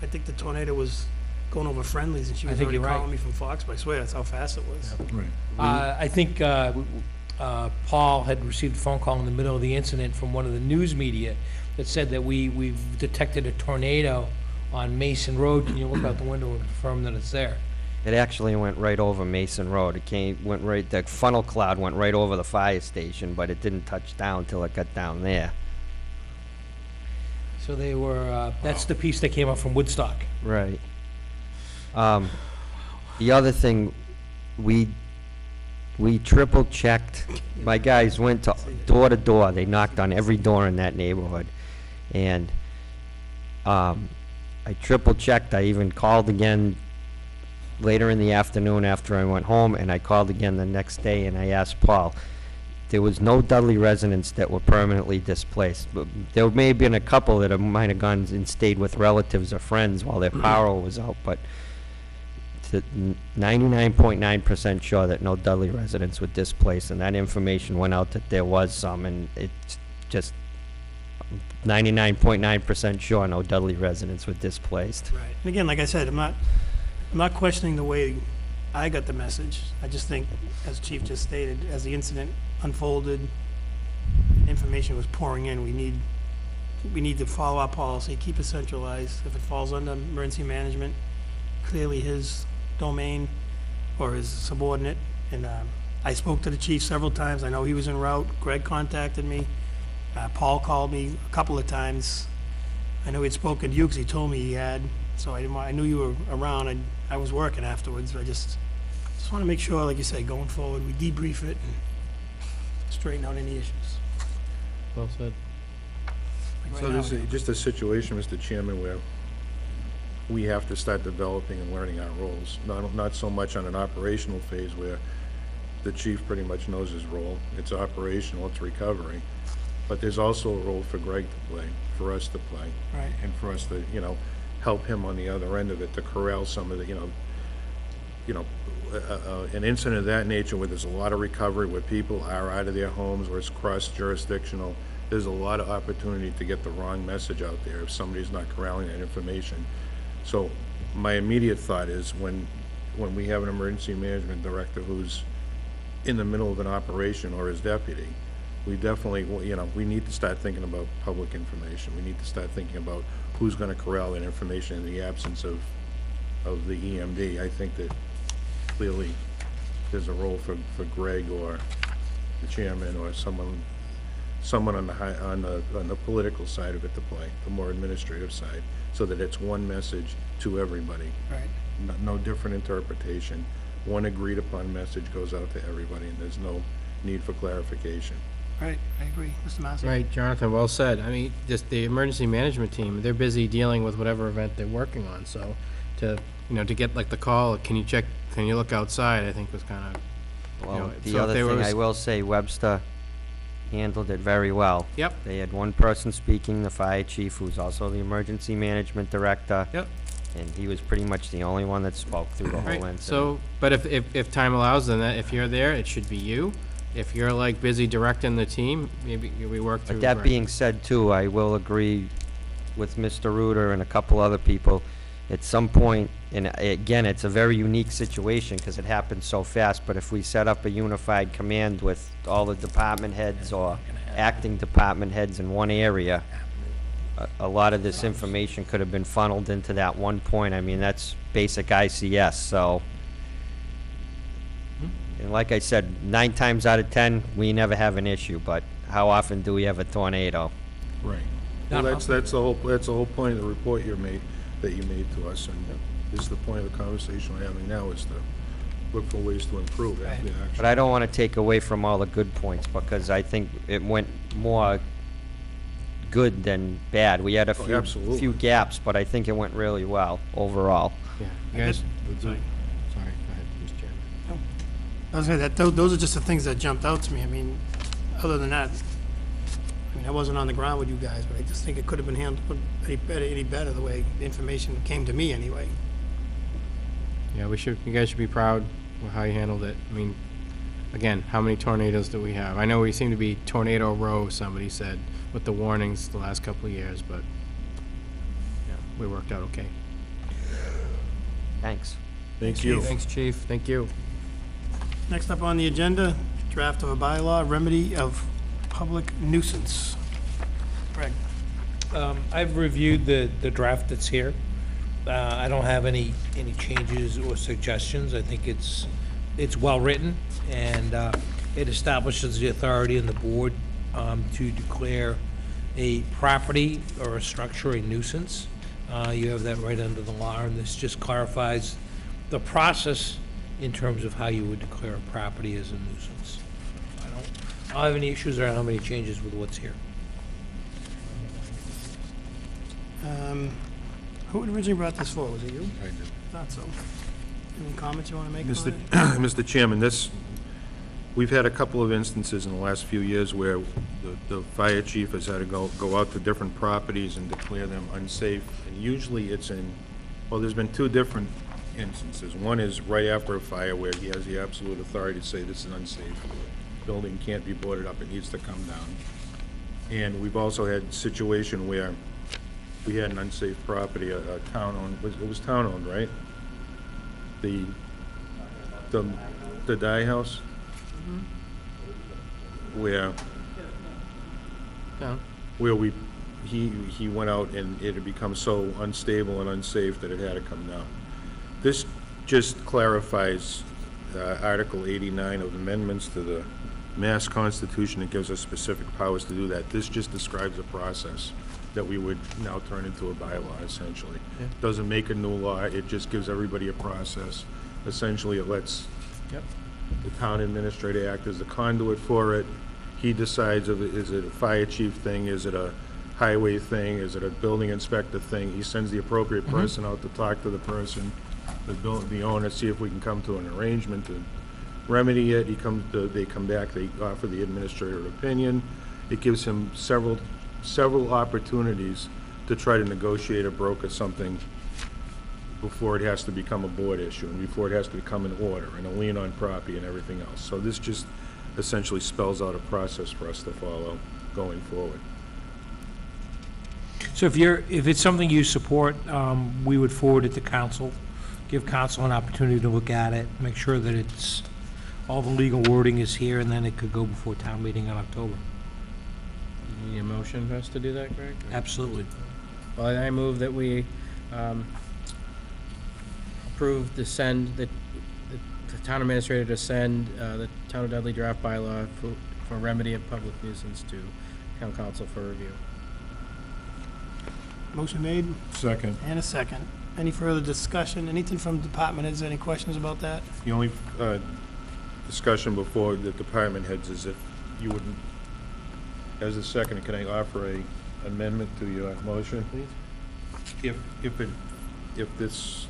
I think the tornado was going over Friendlies, and she I was think already you're right. calling me from Foxborough. I swear, that's how fast it was. Right. I think Paul had received a phone call in the middle of the incident from one of the news media that said that we've detected a tornado on Mason Road. Can you look out the window and confirm that it's there? It actually went right over Mason Road. The funnel cloud went right over the fire station, but it didn't touch down till it got down there. So they were, that's the piece that came up from Woodstock. Right. The other thing, we triple checked. My guys went to door. They knocked on every door in that neighborhood. And I triple checked. I even called again later in the afternoon after I went home, and I called again the next day, and I asked Paul. There was no Dudley residents that were permanently displaced. But there may have been a couple that might have gone and stayed with relatives or friends while their power was out, but 99.9% sure that no Dudley residents were displaced, and that information went out that there was some, and it's just 99.9% sure no Dudley residents were displaced. Right. And again, like I said, I'm not questioning the way I got the message. I just think, as Chief just stated, as the incident unfolded, information was pouring in. We need to follow our policy, keep it centralized. If it falls under emergency management, clearly his domain or his subordinate, And I spoke to the chief several times. I know he was en route. Greg contacted me. Paul called me a couple of times. I know he'd spoken to you because he told me he had, so I knew you were around, and I was working afterwards. I just want to make sure, like you say, going forward, we debrief it and straighten out any issues. Well said. Like So right this now, is just a situation, Mr. Chairman, where we have to start developing and learning our roles. Not so much on an operational phase where the chief pretty much knows his role. It's operational, it's recovery. But there's also a role for Greg to play, for us to play. Right. And for us to, help him on the other end of it, to corral some of the, an incident of that nature where there's a lot of recovery, where people are out of their homes, where it's cross-jurisdictional, there's a lot of opportunity to get the wrong message out there if somebody's not corralling that information. So my immediate thought is when we have an emergency management director who's in the middle of an operation or his deputy, we definitely, we need to start thinking about public information. We need to start thinking about who's going to corral that information in the absence of the EMD. I think that clearly there's a role for Greg or the chairman or someone on the political side of it to play, the more administrative side, so that it's one message to everybody. Right. No different interpretation. One agreed upon message goes out to everybody, and there's no need for clarification. Right, I agree. Mr. Massey? Right, Jonathan, well said. I mean, just the emergency management team, they're busy dealing with whatever event they're working on, so to get like the call, can you look outside, I think was kind of, Well, so the if other they thing were- I will say, Webster handled it very well. Yep. They had one person speaking, the fire chief, who's also the emergency management director. Yep. And he was pretty much the only one that spoke through the whole Right, incident. so, but if time allows, then if you're there, it should be you. If you're like busy directing the team, maybe we work through. But that Greg. being said, too, I will agree with Mr. Reuter and a couple other people. At some point, and again, it's a very unique situation because it happened so fast, but if we set up a unified command with all the department heads or acting department heads in one area, a lot of this information could have been funneled into that one point. I mean, that's basic ICS, so. And like I said, 9 times out of 10, we never have an issue, but how often do we have a tornado? Right. Well, that's the whole point of the report that you made to us, and this is the point of the conversation we're having now, is to look for ways to improve after the action. But I don't want to take away from all the good points, because I think it went more good than bad. We had a absolutely. few gaps, but I think it went really well overall. Yeah, you guys, sorry, go ahead, Mr. Chairman. I was gonna say, those are just the things that jumped out to me. I mean, other than that, I wasn't on the ground with you guys, but I just think it could have been handled any better the way the information came to me anyway. Yeah, you guys should be proud of how you handled it. I mean, again, how many tornadoes do we have? I know we seem to be tornado row, somebody said, with the warnings the last couple of years, but yeah, we worked out okay. Thanks. Thank you. Thanks, chief, thank you. Next up on the agenda, draft of a bylaw, remedy of public nuisance. Greg? I've reviewed the draft that's here. I don't have any changes or suggestions. I think it's well-written, and it establishes the authority in the board to declare a property or a structure a nuisance. You have that right under the law, and this just clarifies the process in terms of how you would declare a property as a nuisance. I don't have any issues or I don't have any changes with what's here. Who originally brought this forward? Was it you? I did. Thought so. Any comments you want to make Mr. on it? Mr. Chairman, we've had a couple of instances in the last few years where the fire chief has had to go out to different properties and declare them unsafe, and usually there's been 2 different instances. One is right after a fire where he has the absolute authority to say this is unsafe, building can't be boarded up, it needs to come down. And we've also had a situation where we had an unsafe property, a town-owned, it was town-owned, right? The Dye House? Where Yeah. he went out and it had become so unstable and unsafe that it had to come down. This just clarifies Article 89 of amendments to the Mass Constitution. It gives us specific powers to do that. This just describes a process that we would now turn into a bylaw, essentially. Yeah. Doesn't make a new law, it just gives everybody a process. Essentially, it lets Yep. the town administrator act as the conduit for it. He decides if is it a fire chief thing, is it a highway thing, is it a building inspector thing? He sends the appropriate person out to talk to the person, the owner, see if we can come to an arrangement to remedy it. They come back, they offer the administrator an opinion. It gives him several opportunities to try to negotiate or broker something before it has to become a board issue, and before it has to become an order, and a lien on property and everything else. So this just essentially spells out a process for us to follow going forward. So if it's something you support, we would forward it to council, give council an opportunity to look at it, make sure that it's, all the legal wording is here, and then it could go before town meeting in October. You need a motion for us to do that, Greg? Absolutely. Well, I move that we approve to send the town administrator to send the Town of Dudley draft bylaw for remedy of public nuisance to town council for review. Motion made Second. and a second. Any further discussion? Anything from department heads? Any questions about that? The only discussion before the department heads is if you wouldn't, as a second, can I offer a amendment to your motion? Please. If this,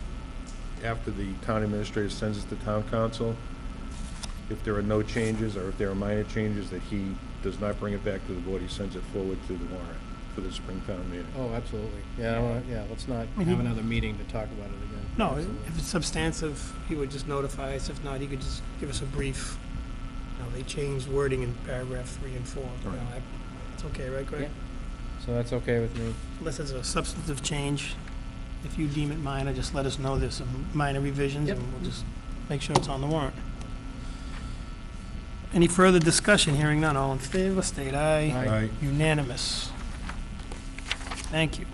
after the town administrator sends it to town council, if there are no changes, or if there are minor changes, that he does not bring it back to the board, he sends it forward to the warrant for the Springtown meeting. Oh, absolutely. Yeah, I don't wanna, yeah, let's not have another meeting to talk about it again. No, Absolutely. if it's substantive, he would just notify us. If not, he could just give us a brief, they changed wording in paragraph 3 and 4. Right. It's okay, right, Greg? Yeah. So that's okay with me. Unless it's a substantive change, if you deem it minor, just let us know there's some minor revisions, Yep. and we'll just make sure it's on the warrant. Any further discussion? Hearing none, all in favor, state aye. Aye. Unanimous. Thank you.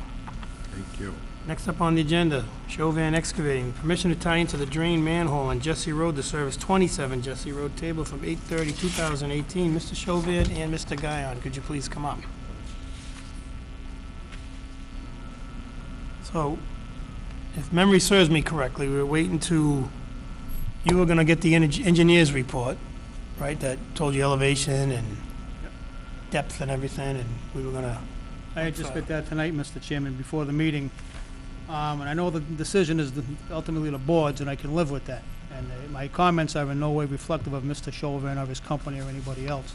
Thank you. Next up on the agenda, Chauvin Excavating, permission to tie into the drain manhole on Jesse Road to service 27 Jesse Road table from 8/30/2018. Mr. Chauvin and Mr. Guyon, could you please come up? So, if memory serves me correctly, we were waiting you were gonna get the engineer's report, right? That told you elevation and depth and everything, and we were gonna... I had just got that tonight, Mr. Chairman, before the meeting. And I know the decision is ultimately the board's, and I can live with that. And my comments are in no way reflective of Mr. Chauvin or his company or anybody else.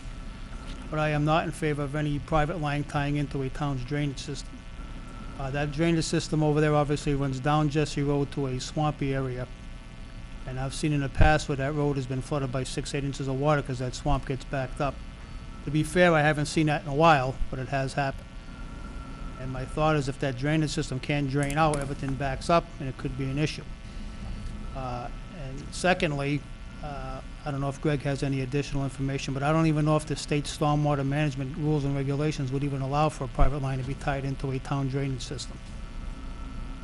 But I am not in favor of any private line tying into a town's drainage system. That drainage system over there obviously runs down Jesse Road to a swampy area. And I've seen in the past where that road has been flooded by 6-8 inches of water because that swamp gets backed up. To be fair, I haven't seen that in a while, but it has happened. And my thought is if that drainage system can drain out, everything backs up, and it could be an issue. And secondly, I don't know if Greg has any additional information, but I don't even know if the state stormwater management rules and regulations would even allow for a private line to be tied into a town drainage system.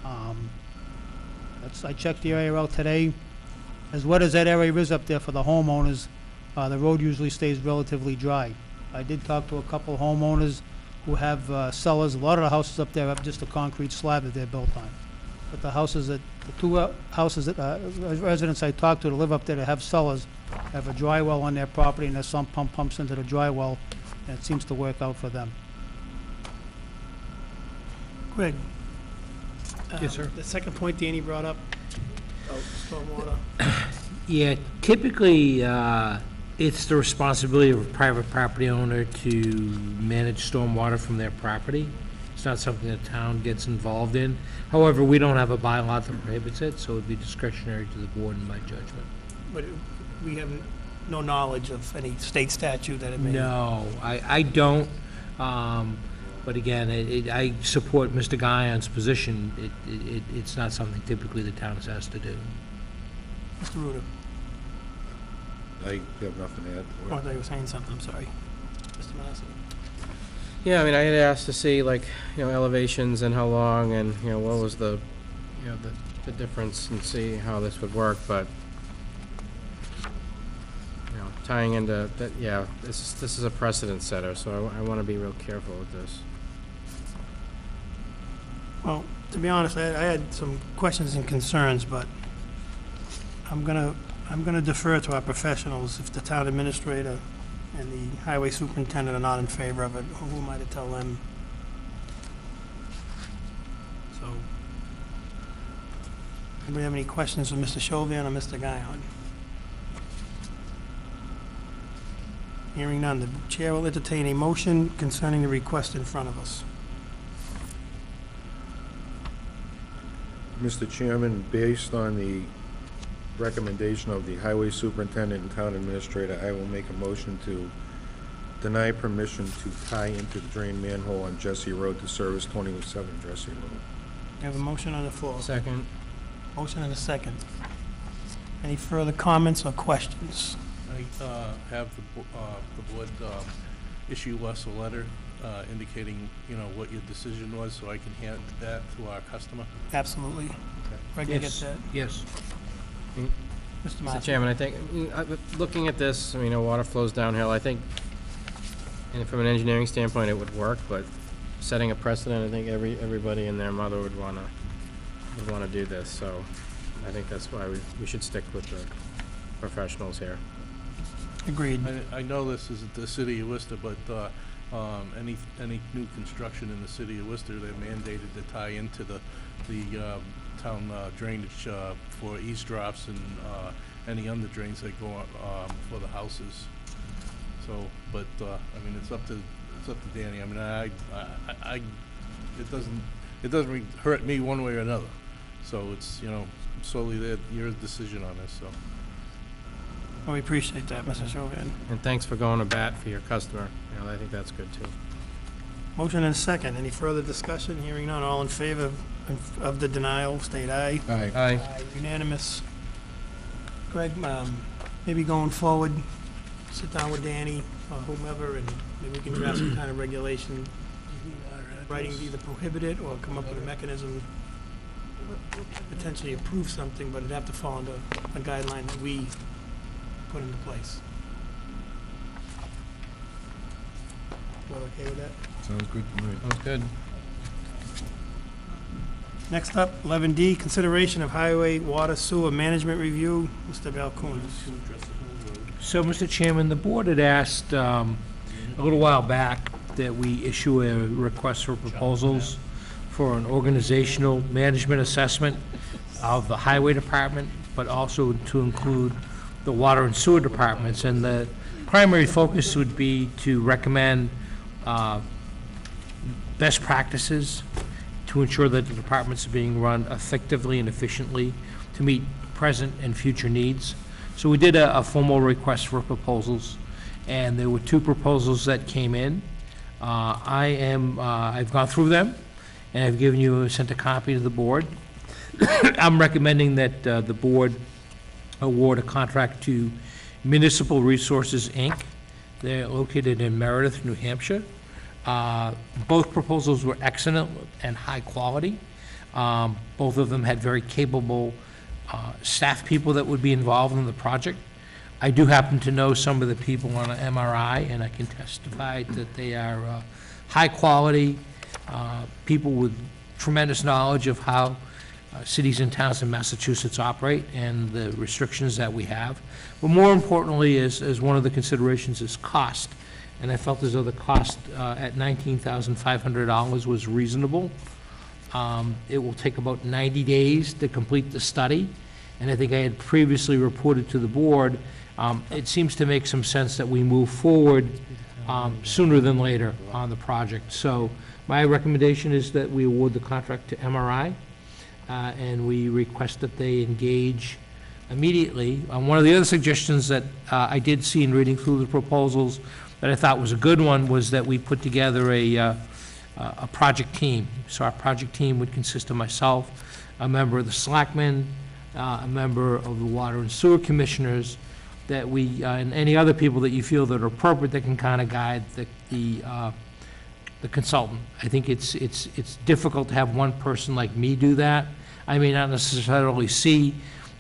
I checked the area out today. As wet as that area is up there for the homeowners, the road usually stays relatively dry. I did talk to a couple homeowners who have cellars. A lot of the houses up there have just a concrete slab that they're built on. But the two houses that, residents I talked to that live up there that have cellars, have a dry well on their property, and there's some pumps into the dry well, and it seems to work out for them. Greg? Yes, sir. The second point Danny brought up, about stormwater. Yeah, typically, it's the responsibility of a private property owner to manage stormwater from their property. It's not something the town gets involved in. However, we don't have a bylaw that prohibits it, so it would be discretionary to the board in my judgment. But we have no knowledge of any state statute that it may... No, I don't. But again, I support Mr. Guyon's position. It's not something typically the town has to do. Mr. Ruda? I have nothing to add to Oh, I it. thought you were saying something, I'm sorry. Mr. Massey? Yeah, I mean, I had asked to see, like, elevations and how long, and, what was the difference, and see how this would work, but tying into, that, yeah, this is a precedent setter, so I want to be real careful with this. Well, to be honest, I had some questions and concerns, but I'm gonna defer to our professionals. If the town administrator and the highway superintendent are not in favor of it, who am I to tell them? So, anybody have any questions for Mr. Chauvian or Mr. Guyon? Hearing none, the chair will entertain a motion concerning the request in front of us. Mr. Chairman, based on the recommendation of the highway superintendent and town administrator, I will make a motion to deny permission to tie into the drain manhole on Jesse Road to service 2007 Jesse Road. We have a motion on the floor. Second. Motion and a second. Any further comments or questions? I have the board issue us a letter indicating, what your decision was, so I can hand that to our customer. Absolutely. Greg, you get that? Yes. Mr. Mr. Martin? Chairman, I think, looking at this, water flows downhill, I think, and from an engineering standpoint, it would work, but setting a precedent, I think everybody and their mother would wanna do this, so I think that's why we should stick with the professionals here. Agreed. I know this is the city of Worcester, but any new construction in the city of Worcester, they're mandated to tie into the town drainage for eavesdrops and any under drains that go for the houses. So, but it's up to Danny. It doesn't hurt me one way or another. So it's solely your decision on this. So. Well, we appreciate that, Mr. Chauvian. And thanks for going to bat for your customer, I think that's good too. Motion and a second. Any further discussion? Hearing none. All in favor of the denial, state aye. Aye. Aye. Unanimous. Greg, maybe going forward, sit down with Danny or whomever, and maybe we can draft some kind of regulation, writing to either prohibit it or come up with a mechanism, potentially approve something, but it'd have to fall under a guideline that we put into place. You all okay with that? Sounds good to me. Sounds good. Next up, 11D, consideration of highway water sewer management review. Mr. Balcoonis. So, Mr. Chairman, the board had asked a little while back that we issue a request for proposals for an organizational management assessment of the highway department, but also to include the water and sewer departments. And the primary focus would be to recommend best practices to ensure that the departments are being run effectively and efficiently to meet present and future needs. So we did a formal request for proposals, and there were 2 proposals that came in. I've gone through them, and I've sent a copy to the board. I'm recommending that the board award a contract to Municipal Resources, Inc. They're located in Meredith, New Hampshire. Both proposals were excellent and high quality. Both of them had very capable staff people that would be involved in the project. I do happen to know some of the people on MRI, and I can testify that they are high quality people with tremendous knowledge of how cities and towns in Massachusetts operate and the restrictions that we have. But more importantly, is one of the considerations is cost. And I felt as though the cost at $19,500 was reasonable. It will take about 90 days to complete the study. And I think I had previously reported to the board, it seems to make some sense that we move forward sooner than later on the project. So my recommendation is that we award the contract to MRI, and we request that they engage immediately. One of the other suggestions that I did see in reading through the proposals that I thought was a good one was that we put together a project team. So our project team would consist of myself, a member of the Selectmen, a member of the Water and Sewer Commissioners, that we, and any other people that you feel that are appropriate that can kind of guide the consultant. I think it's difficult to have one person like me do that. I may not necessarily see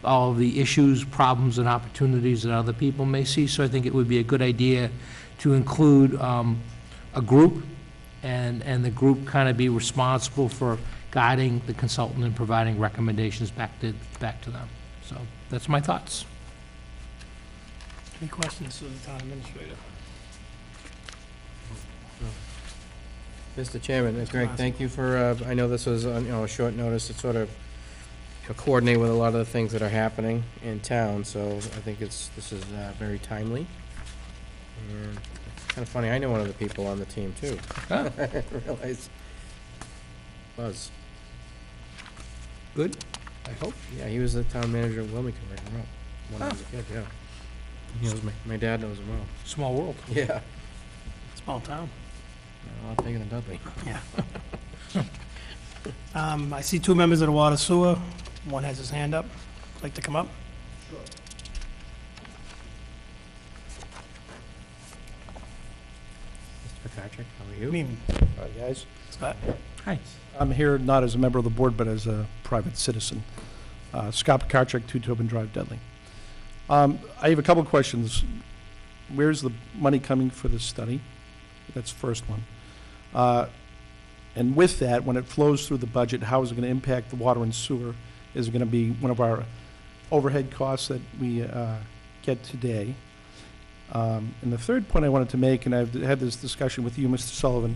all of the issues, problems, and opportunities that other people may see. So I think it would be a good idea to include a group, and the group kind of be responsible for guiding the consultant and providing recommendations back to them. So that's my thoughts. Any questions to the town administrator? Mr. Chairman, Greg, thank you for, I know this was on, a short notice to sort of coordinate with a lot of the things that are happening in town, so I think this is very timely. And it's kind of funny, I know one of the people on the team, too. Huh? I didn't realize. Buzz. Good, I hope. Yeah, he was the town manager of Wilmington right in a row when I was a kid, yeah. He knows me. My dad knows him well. Small world. Yeah. Small town. A lot bigger than Dudley. Yeah. I see two members of the Water Sewer. One has his hand up. Like to come up? Mr. Patrick, how are you? Good evening. Hi, guys. Scott? Hi. I'm here not as a member of the board, but as a private citizen. Scott Patrick, 2 Tobin Drive, Dudley. I have a couple of questions. Where's the money coming for this study? That's the first one. And with that, when it flows through the budget, how is it going to impact the water and sewer? Is it going to be one of our overhead costs that we get today? And the third point I wanted to make, and I've had this discussion with you, Mr. Sullivan,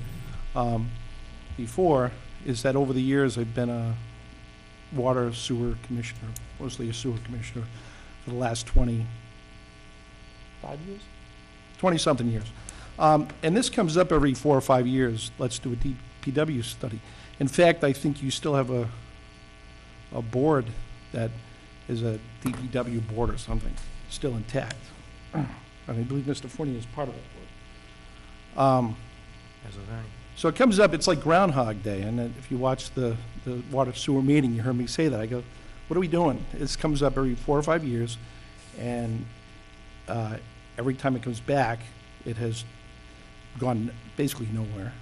before, is that over the years I've been a water sewer commissioner, mostly a sewer commissioner, for the last 25 years? 20-something years. And this comes up every 4 or 5 years. Let's do a DPW study. In fact, I think you still have a board that is a DPW board or something, still intact. I believe Mr. Fournier is part of that board. As a very. So it comes up, it's like Groundhog Day, and then if you watch the water sewer meeting, you heard me say that. I go, what are we doing? This comes up every 4 or 5 years, and every time it comes back, it has gone basically nowhere.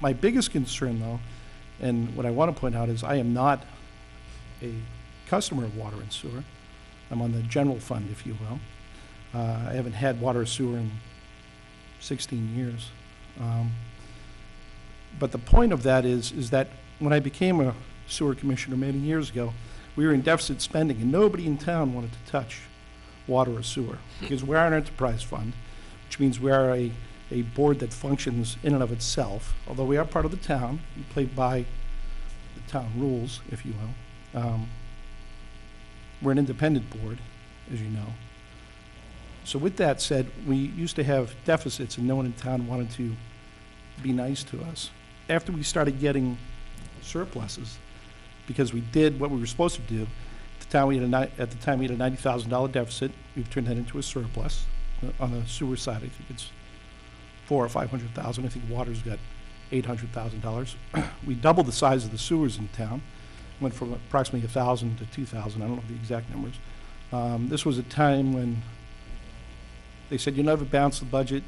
My biggest concern, though, and what I want to point out is I am not a customer of water and sewer. I'm on the general fund, if you will. I haven't had water or sewer in 16 years. But the point of that is that when I became a sewer commissioner many years ago, we were in deficit spending, and nobody in town wanted to touch water or sewer, because we are an enterprise fund, which means we are a board that functions in and of itself. Although we are part of the town, we play by the town rules, if you will. We're an independent board, as you know. So with that said, we used to have deficits, and no one in town wanted to be nice to us. After we started getting surpluses, because we did what we were supposed to do, at the time we had a $90,000 deficit. We've turned that into a surplus. On the sewer side, I think it's $400,000 or $500,000. I think water's got $800,000. We doubled the size of the sewers in town. Went from approximately 1,000 to 2,000. I don't know the exact numbers. This was a time when they said, you'll never balance the budget,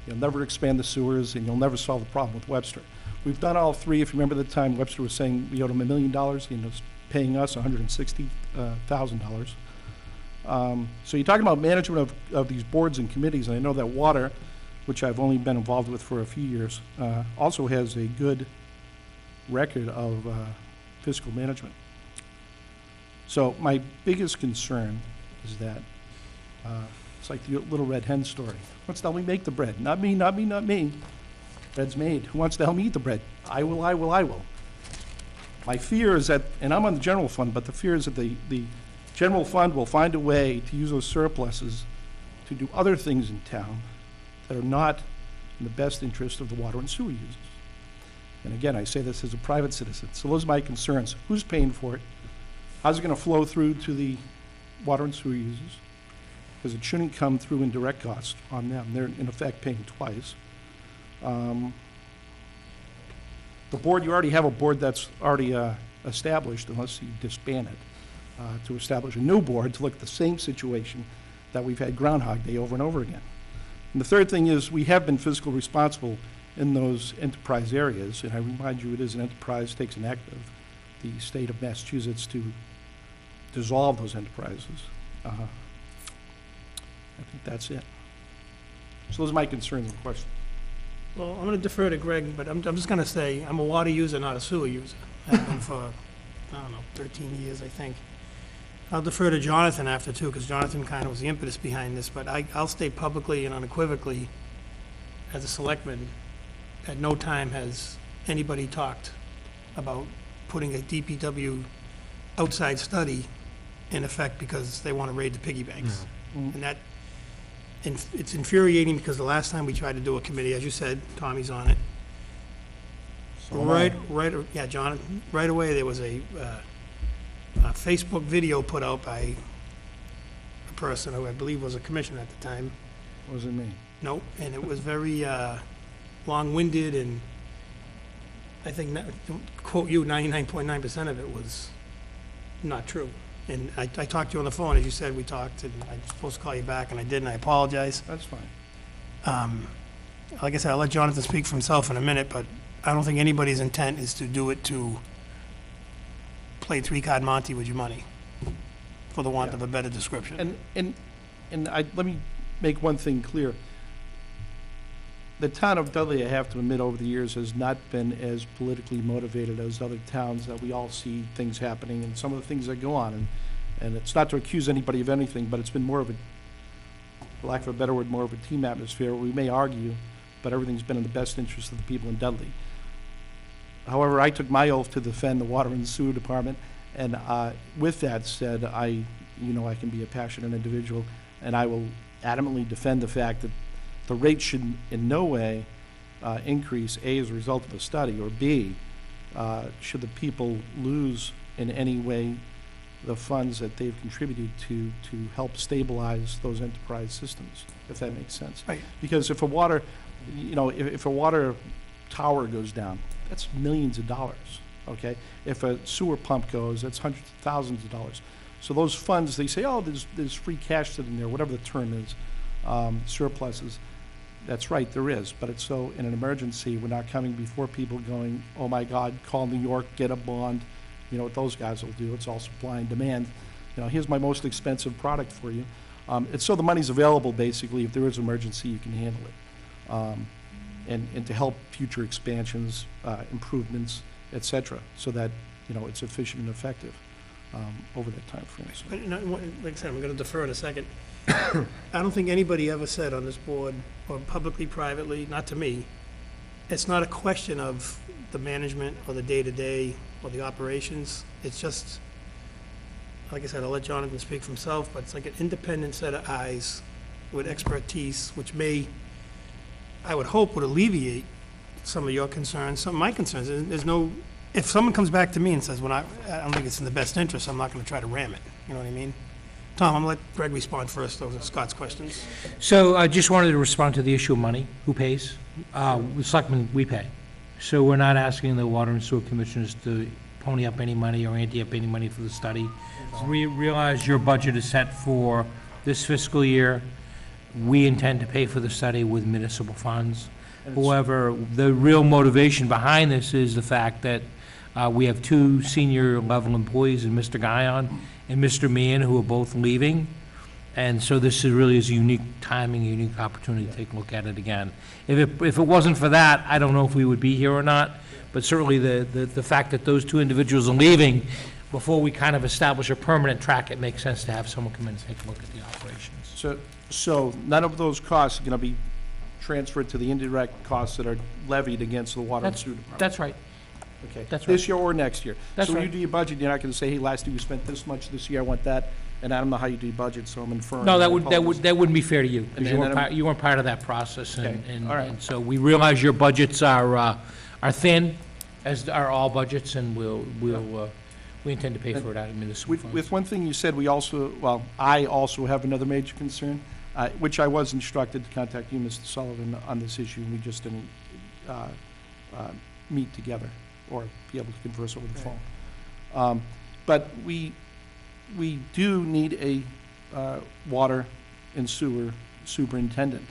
you'll never expand the sewers, and you'll never solve the problem with Webster. We've done all three. If you remember the time Webster was saying we owed him $1 million, he was paying us $160,000. So you're talking about management of these boards and committees, and I know that water, which I've only been involved with for a few years, also has a good record of fiscal management. So my biggest concern is that it's like the little red hen story. What's the hell we make the bread? Not me, not me, not me. Bread's made. Who wants to help me eat the bread? I will, I will, I will. My fear is that, and I'm on the general fund, but the fear is that the general fund will find a way to use those surpluses to do other things in town that are not in the best interest of the water and sewer users. And again, I say this as a private citizen. So those are my concerns. Who's paying for it? How's it going to flow through to the water and sewer users? Because it shouldn't come through in direct costs on them. They're in effect paying twice. The board, you already have a board that's already established, unless you disband it, to establish a new board to look at the same situation that we've had Groundhog Day over and over again. And the third thing is we have been fiscally responsible in those enterprise areas, and I remind you it is an enterprise, takes an act of the state of Massachusetts to dissolve those enterprises. I think that's it. So those are my concerns and questions. Well, I'm going to defer to Greg, but I'm just going to say, I'm a water user, not a sewer user. I've been for, I don't know, 13 years, I think. I'll defer to Jonathan after, too, because Jonathan kind of was the impetus behind this, but I'll state publicly and unequivocally, as a selectman, at no time has anybody talked about putting a DPW outside study in effect because they want to raid the piggy banks. And that, and it's infuriating because the last time we tried to do a committee, as you said, Tommy's on it. Yeah, Jonathan, right away, there was a Facebook video put out by a person who I believe was a commissioner at the time. Wasn't me. Nope, and it was very long-winded, and I think, to quote you, 99.9% of it was not true. And I talked to you on the phone, as you said, we talked, and I was supposed to call you back, and I didn't, I apologize. That's fine. Like I said, I'll let Jonathan speak for himself in a minute, but I don't think anybody's intent is to do it to play three-card Monte with your money, for the want of a better description. And let me make one thing clear. The town of Dudley, I have to admit, over the years has not been as politically motivated as other towns that we all see things happening and some of the things that go on. And it's not to accuse anybody of anything, but it's been more of a, for lack of a better word, more of a team atmosphere. We may argue, but everything's been in the best interest of the people in Dudley. However, I took my oath to defend the water and sewer department, and with that said, I can be a passionate individual, and I will adamantly defend the fact that the rate should in no way increase, A, as a result of the study, or B, should the people lose in any way the funds that they've contributed to help stabilize those enterprise systems, if that makes sense. Right. Because if a water, if a water tower goes down, that's millions of dollars, okay? If a sewer pump goes, that's hundreds of thousands of dollars. So those funds, they say, oh, there's free cash sitting there, whatever the term is, surpluses. That's right, there is, but it's so, in an emergency, we're not coming before people going, oh my God, call New York, get a bond. You know what those guys will do, it's all supply and demand. Here's my most expensive product for you. It's so the money's available, basically, if there is an emergency, you can handle it. And to help future expansions, improvements, et cetera, so that, it's efficient and effective over that time frame. So. But, like I said, I'm going to defer in a second. I don't think anybody ever said on this board, or publicly, privately, not to me, it's not a question of the management or the day-to-day or the operations. It's just, like I said, I'll let Jonathan speak for himself, but it's like an independent set of eyes with expertise, which I would hope would alleviate some of your concerns, some of my concerns. There's no, if someone comes back to me and says, well, I don't think it's in the best interest, I'm not going to try to ram it. You know what I mean? Tom, I'm going to let Greg respond first. Those are Scott's questions. So I just wanted to respond to the issue of money. Who pays? The selectmen, we pay. So we're not asking the water and sewer commissioners to pony up any money or ante up any money for the study. We realize your budget is set for this fiscal year. We intend to pay for the study with municipal funds. However, the real motivation behind this is the fact that we have two senior level employees, in Mr. Guyon and Mr. Meehan, who are both leaving. And so this is really is a unique timing, a unique opportunity to take a look at it again. If it wasn't for that, I don't know if we would be here or not, but certainly the fact that those two individuals are leaving, before we kind of establish a permanent track, it makes sense to have someone come in and take a look at the operations. So none of those costs are going to be transferred to the indirect costs that are levied against the water and sewer department? That's right. Okay. That's right. This year or next year? That's so when right. you do your budget, you're not going to say, hey, last year we spent this much, this year I want that, and I don't know how you do your budget, so I'm inferring. No, that wouldn't be fair to you, because And you weren't part of that process. Okay, all right. And so we realize your budgets are thin, as are all budgets, and we intend to pay for it out of municipal funds. With one thing you said, I also have another major concern, which I was instructed to contact you, Mr. Sullivan, on this issue, and we just didn't meet together or be able to converse over the phone. But we do need a water and sewer superintendent.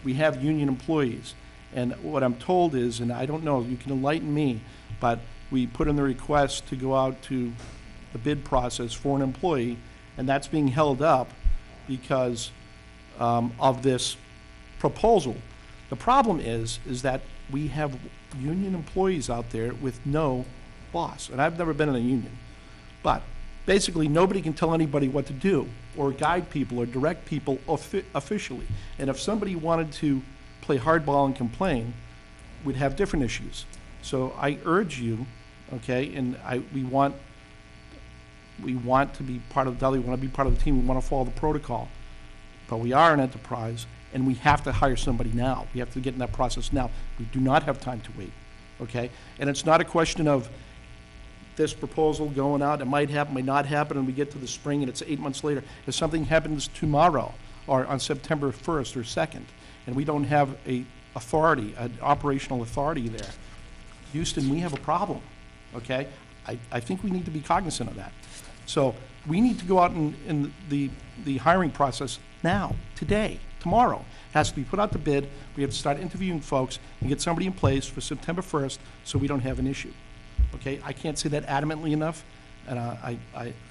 We have union employees, and what I'm told is, and I don't know, you can enlighten me, but we put in the request to go out to the bid process for an employee, and that's being held up because of this proposal. The problem is that we have union employees out there with no boss, and I've never been in a union, but basically nobody can tell anybody what to do or guide people or direct people officially. And if somebody wanted to play hardball and complain, we'd have different issues. So I urge you, okay, and we want to be part of Dudley, we want to be part of the team, we want to follow the protocol. But we are an enterprise, and we have to hire somebody now. We have to get in that process now. We do not have time to wait, okay? And it's not a question of this proposal going out, it might happen, might not happen, and we get to the spring and it's 8 months later. If something happens tomorrow, or on September 1st or 2nd, and we don't have an operational authority there, Houston, we have a problem, okay? I think we need to be cognizant of that. So we need to go out in the hiring process now, today, tomorrow. It has to be put out to bid. We have to start interviewing folks and get somebody in place for September 1st so we don't have an issue, okay? I can't say that adamantly enough, and I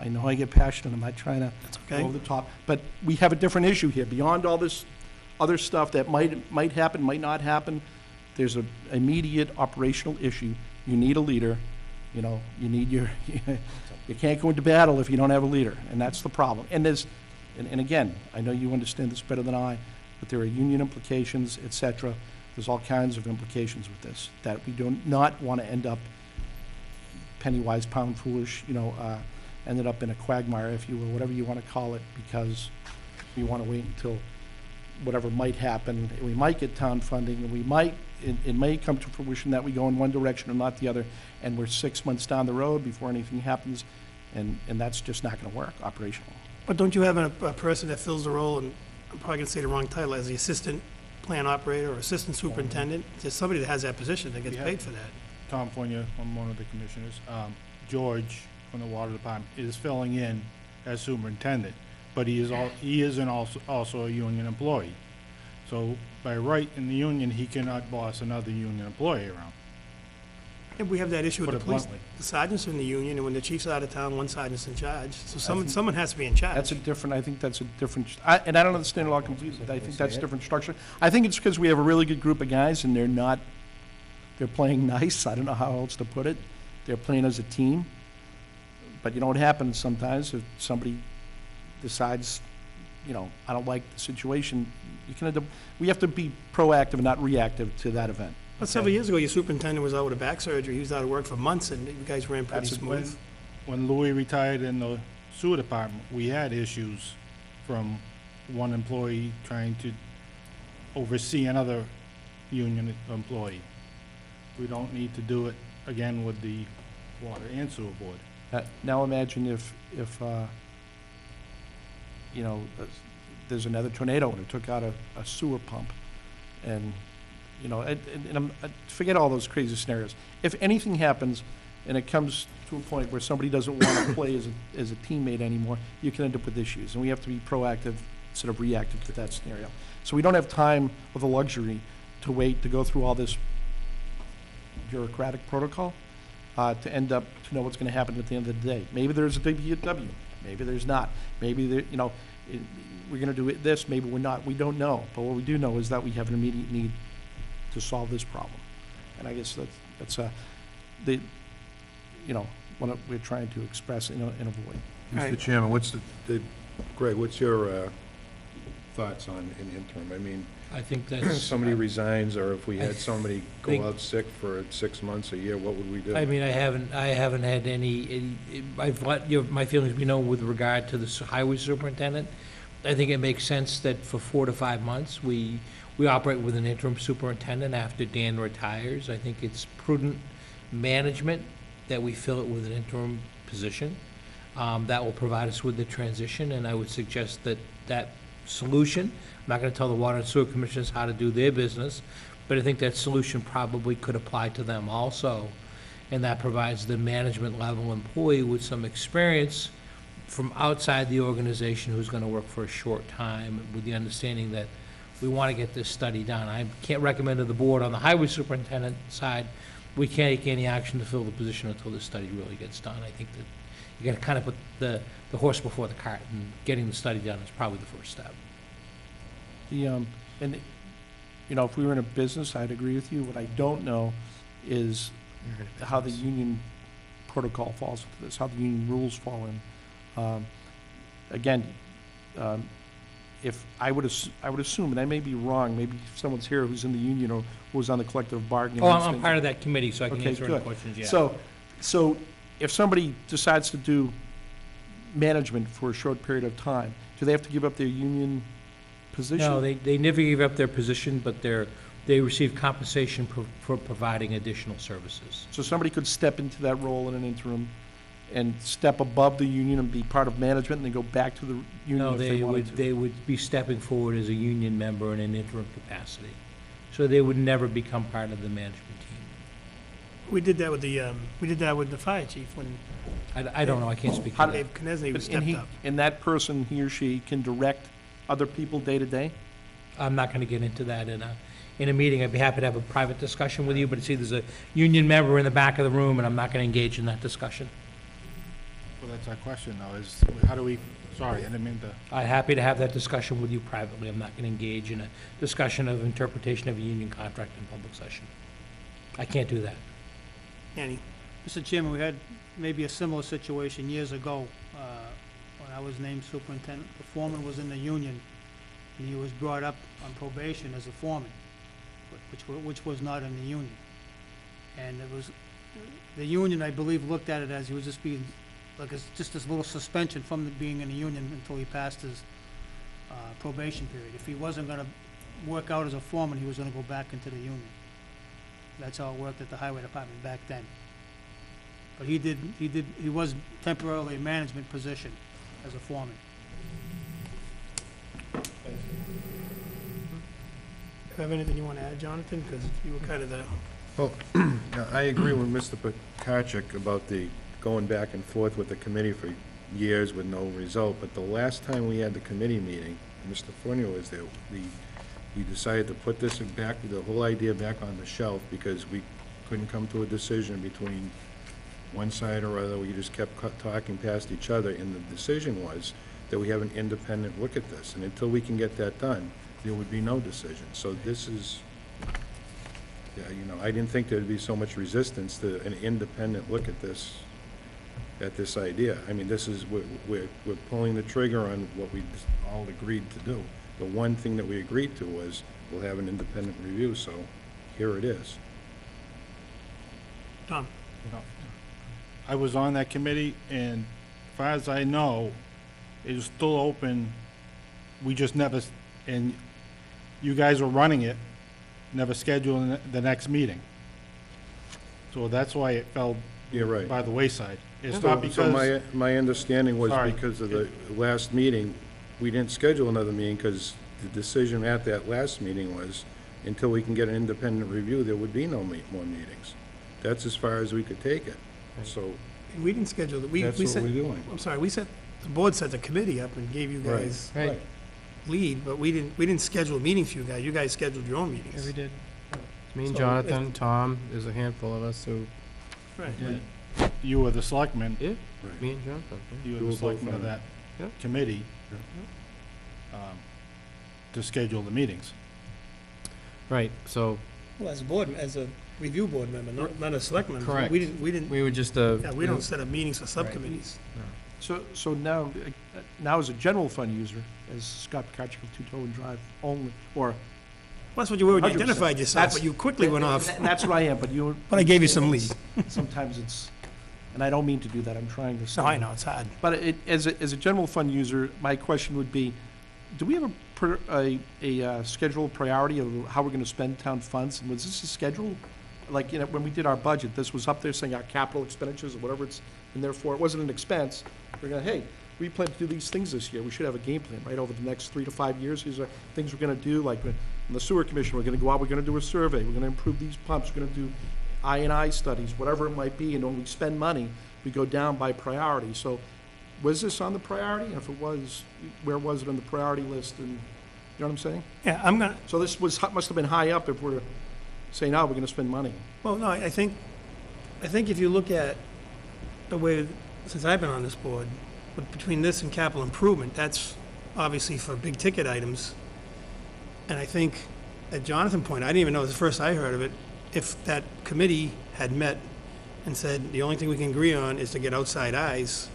know I get passionate. I'm not trying to go over the top, but we have a different issue here. Beyond all this other stuff that might happen, might not happen, there's an immediate operational issue. You need a leader. You know, you need you can't go into battle if you don't have a leader, and that's the problem. And and again, I know you understand this better than I, but there are union implications, et cetera. There's all kinds of implications with this that we do not want to end up penny wise, pound foolish, ended up in a quagmire, if you will, whatever you want to call it, because we want to wait until whatever might happen. We might get town funding, and it may come to fruition that we go in one direction and not the other, and we're 6 months down the road before anything happens, and that's just not going to work operationally. But don't you have a person that fills the role, and I'm probably going to say the wrong title, as the assistant plant operator or assistant superintendent? There's somebody that has that position that gets paid for that. Tom Fournier, I'm one of the commissioners. George from the water department is filling in as superintendent, but he is also a union employee. So by right in the union, he cannot boss another union employee around. And we have that issue with Put the it police. bluntly. The sergeant's in the union, and when the chief's out of town, one sergeant's in charge. So someone has to be in charge. I think that's a different, and I don't understand it all completely, but I think that's a different structure. I think it's because we have a really good group of guys, and they're playing nice. I don't know how else to put it. They're playing as a team. But you know what happens sometimes if somebody decides, I don't like the situation, we have to be proactive and not reactive to that event. But several years ago, your superintendent was out with a back surgery. He was out of work for months, and you guys ran pretty smooth. When Louis retired in the sewer department, we had issues from one employee trying to oversee another union employee. We don't need to do it again with the water and sewer board. Now imagine if there's another tornado and it took out a sewer pump, and forget all those crazy scenarios. If anything happens and it comes to a point where somebody doesn't want to play as a teammate anymore, you can end up with issues, and we have to be proactive instead of reactive to that scenario. So we don't have time or the luxury to wait to go through all this bureaucratic protocol to end up to know what's going to happen at the end of the day. Maybe there's a DPW, maybe there's not. Maybe we're going to do this, maybe we're not. We don't know. But what we do know is that we have an immediate need to solve this problem. And I guess that's what we're trying to express in a void. Mr. Chairman, Greg, what's your thoughts on an interim? I mean, I think that's... somebody resigns, or if we had somebody go out sick for 6 months, a year, what would we do? I mean, I haven't had any, I've let my feelings be known with regard to the highway superintendent. I think it makes sense that for 4 to 5 months, we operate with an interim superintendent after Dan retires. I think it's prudent management that we fill it with an interim position. That will provide us with the transition, and I would suggest that solution, I'm not going to tell the Water and Sewer Commissioners how to do their business, but I think that solution probably could apply to them also, and that provides the management level employee with some experience from outside the organization who's going to work for a short time, with the understanding that we want to get this study done. I can't recommend to the board on the highway superintendent side, we can't take any action to fill the position until this study really gets done. I think that you gotta kind of put the horse before the cart, and getting the study done is probably the first step. And, you know, if we were in a business, I'd agree with you. What I don't know is how the union protocol falls into this, how the union rules fall in. Again, if I would assume, and I may be wrong, maybe someone's here who's in the union or who's on the collective bargaining. Oh, I'm part of that committee, so I can Okay, answer any good. questions, yeah. So if somebody decides to do management for a short period of time, do they have to give up their union position? No, they never give up their position, but they receive compensation for providing additional services. So somebody could step into that role in an interim and step above the union and be part of management and then go back to the union No, if they wanted to? they would be stepping forward as a union member in an interim capacity. So they would never become part of the management team. We did that with the fire chief when I don't know, I can't speak to How that. Dave Knesny But- stepped up. And that person, he or she, can direct other people day to day? I'm not gonna get into that in a meeting. I'd be happy to have a private discussion with you, but see, there's a union member in the back of the room, and I'm not gonna engage in that discussion. Well, that's our question, though, is how do we, sorry, I didn't mean to. I'm happy to have that discussion with you privately. I'm not gonna engage in a discussion of interpretation of a union contract in public session. I can't do that. Annie? Mr. Chairman, we had maybe a similar situation years ago, when I was named superintendent. The foreman was in the union, and he was brought up on probation as a foreman, which was not in the union. And it was, the union, I believe, looked at it as he was just being, like, just this little suspension from being in the union until he passed his probation period. If he wasn't gonna work out as a foreman, he was gonna go back into the union. That's how it worked at the highway department back then. But he was temporarily in management position as a foreman. Have anything you want to add, Jonathan? Because you were kind of the... Well, I agree with Mr. Pekarchik about the going back and forth with the committee for years with no result, but the last time we had the committee meeting, Mr. Fournier was there, we decided to put this back, the whole idea back on the shelf because we couldn't come to a decision between one side or other. We just kept talking past each other, and the decision was that we have an independent look at this, and until we can get that done, there would be no decision. So this is, yeah, you know, I didn't think there'd be so much resistance to an independent look at this idea. I mean, this is, we're pulling the trigger on what we all agreed to do. The one thing that we agreed to was we'll have an independent review, so here it is. Tom? I was on that committee, and as far as I know, it is still open. We just never, and you guys were running it, never scheduling the next meeting. So that's why it fell by the wayside. It's not because... So my understanding was Sorry. because of the last meeting, we didn't schedule another meeting because the decision at that last meeting was until we can get an independent review, there would be no more meetings. That's as far as we could take it. So We didn't schedule it. that's what we're doing. I'm sorry, the board set the committee up and gave you guys Right. lead, but we didn't schedule meetings for you guys. You guys scheduled your own meetings. Yeah, we did. Me and So Jonathan, Tom, there's a handful of us who Right. did. You were the selectmen. Yeah, me and Jonathan. yeah. You were the selectmen of that Yep. committee to schedule the meetings. Right, so, Well, as a review board member, not a selectman. Correct. We didn't, we were just yeah, we don't set up meetings for subcommittees. So now as a general fund user, as Scott Pekarchik of Two Tobin Drive only, or... Well, that's what you were when you 100%. identified yourself, but you quickly went off. And that's what I am, but you... But I gave you some lead. Sometimes it's, and I don't mean to do that, I'm trying to... No, I know, it's hard. But as a general fund user, my question would be, do we have a scheduled priority of how we're going to spend town funds? And was this a schedule? Like, you know, when we did our budget, this was up there saying our capital expenditures or whatever it's in there for. It wasn't an expense. We're going, hey, we plan to do these things this year. We should have a game plan, right, over the next 3 to 5 years. These are things we're going to do, like in the sewer commission, we're going to go out, we're going to do a survey, we're going to improve these pumps, we're going to do I&I studies, whatever it might be, and when we spend money, we go down by priority. So was this on the priority? And if it was, where was it on the priority list? And, you know what I'm saying? Yeah, I'm gonna, So this must have been high up if we're saying, oh, we're going to spend money. well, no, I think if you look at the way since I've been on this board, but between this and capital improvement, that's obviously for big ticket items. And I think, at Jonathan's point, I didn't even know, it was the first I heard of it, if that committee had met and said, the only thing we can agree on is to get outside eyes,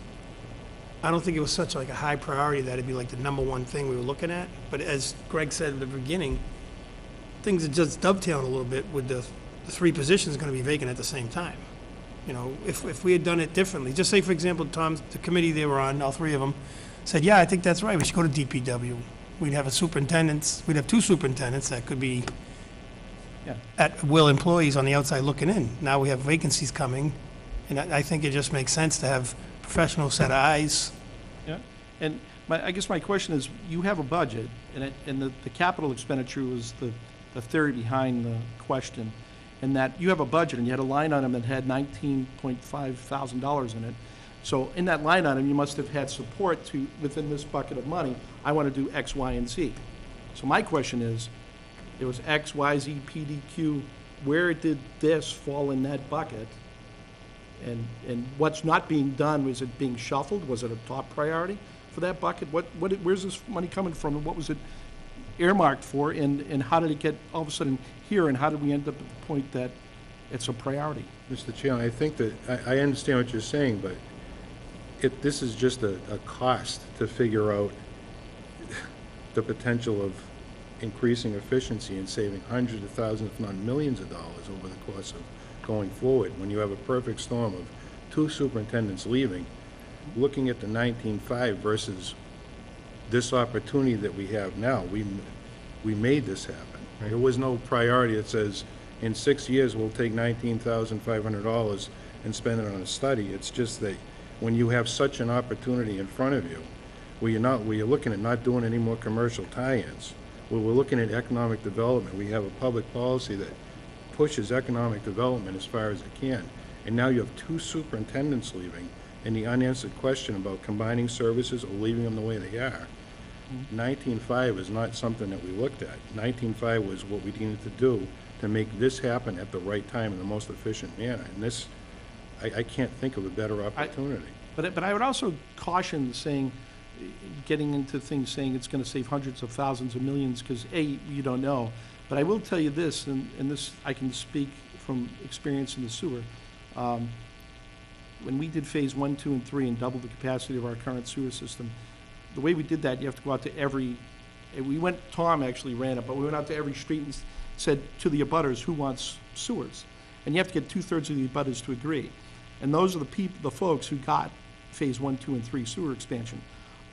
I don't think it was such like a high priority that it'd be like the number one thing we were looking at. But as Greg said at the beginning, things are just dovetailing a little bit with the three positions gonna be vacant at the same time. You know, if we had done it differently, just say, for example, the committee they were on, all three of them, said, yeah, I think that's right, we should go to DPW. We'd have we'd have two superintendents that could be Yeah. at-will employees on the outside looking in. Now we have vacancies coming, and I think it just makes sense to have professional set of eyes. Yeah, and I guess my question is, you have a budget, and the capital expenditure was the theory behind the question, and that you have a budget, and you had a line item that had $19.5 thousand in it. So in that line item, you must have had support to, within this bucket of money, I want to do X, Y, and Z. So my question is, there was X, Y, Z, P, D, Q, where did this fall in that bucket? And what's not being done, was it being shuffled? Was it a top priority for that bucket? Where's this money coming from, and what was it earmarked for, and how did it get all of a sudden here, and how did we end up at the point that it's a priority? Mr. Chairman, I think that, I understand what you're saying, but this is just a cost to figure out the potential of increasing efficiency and saving hundreds of thousands, if not millions of dollars over the course of going forward. When you have a perfect storm of two superintendents leaving, looking at the 19.5 versus this opportunity that we have now, we made this happen. There was no priority that says, in 6 years, we'll take $19,500 and spend it on a study. It's just that when you have such an opportunity in front of you, where you're looking at not doing any more commercial tie-ins, where we're looking at economic development, we have a public policy that pushes economic development as far as it can, and now you have two superintendents leaving, and the unanswered question about combining services or leaving them the way they are. 19.5 is not something that we looked at. 19.5 was what we needed to do to make this happen at the right time in the most efficient manner, and this, I can't think of a better opportunity. But I would also caution saying, getting into things saying it's going to save hundreds of thousands of millions, because A, you don't know. But I will tell you this, and this I can speak from experience in the sewer. When we did phase 1, 2, and 3 and doubled the capacity of our current sewer system, the way we did that, you have to go out to every, Tom actually ran it, but we went out to every street and said to the abutters, who wants sewers? And you have to get 2/3 of the abutters to agree. And those are the folks who got phase 1, 2, and 3 sewer expansion.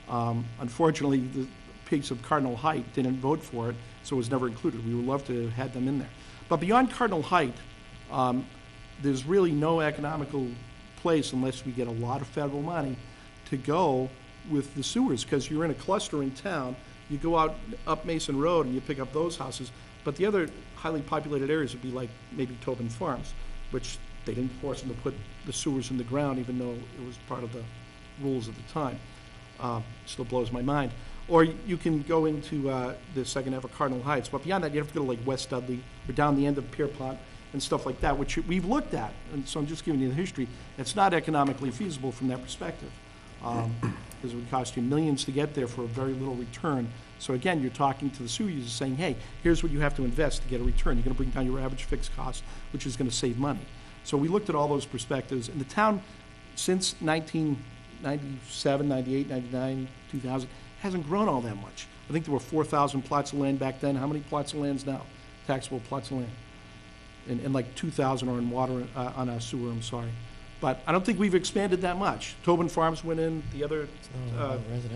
Unfortunately, the pigs of Cardinal Height didn't vote for it, so it was never included. We would love to have had them in there. But beyond Cardinal Height, there's really no economical place unless we get a lot of federal money to go with the sewers, because you're in a cluster in town. You go out up Mason Road and you pick up those houses, but the other highly populated areas would be like maybe Tobin Farms, which they didn't force them to put the sewers in the ground, even though it was part of the rules at the time. Still blows my mind. Or you can go into the second half of Cardinal Heights, but beyond that, you have to go to like West Dudley or down the end of Pierpont and stuff like that, which we've looked at. And so I'm just giving you the history. It's not economically feasible from that perspective, because it would cost you millions to get there for a very little return. So again, you're talking to the sewer users saying, hey, here's what you have to invest to get a return. You're going to bring down your average fixed cost, which is going to save money. So we looked at all those perspectives. And the town, since 1997, 98, 99, 2000, hasn't grown all that much. I think there were 4,000 plots of land back then. How many plots of land now? Taxable plots of land. And like 2,000 are in water, on our sewer, I'm sorry. But I don't think we've expanded that much. Tobin Farms went in, the other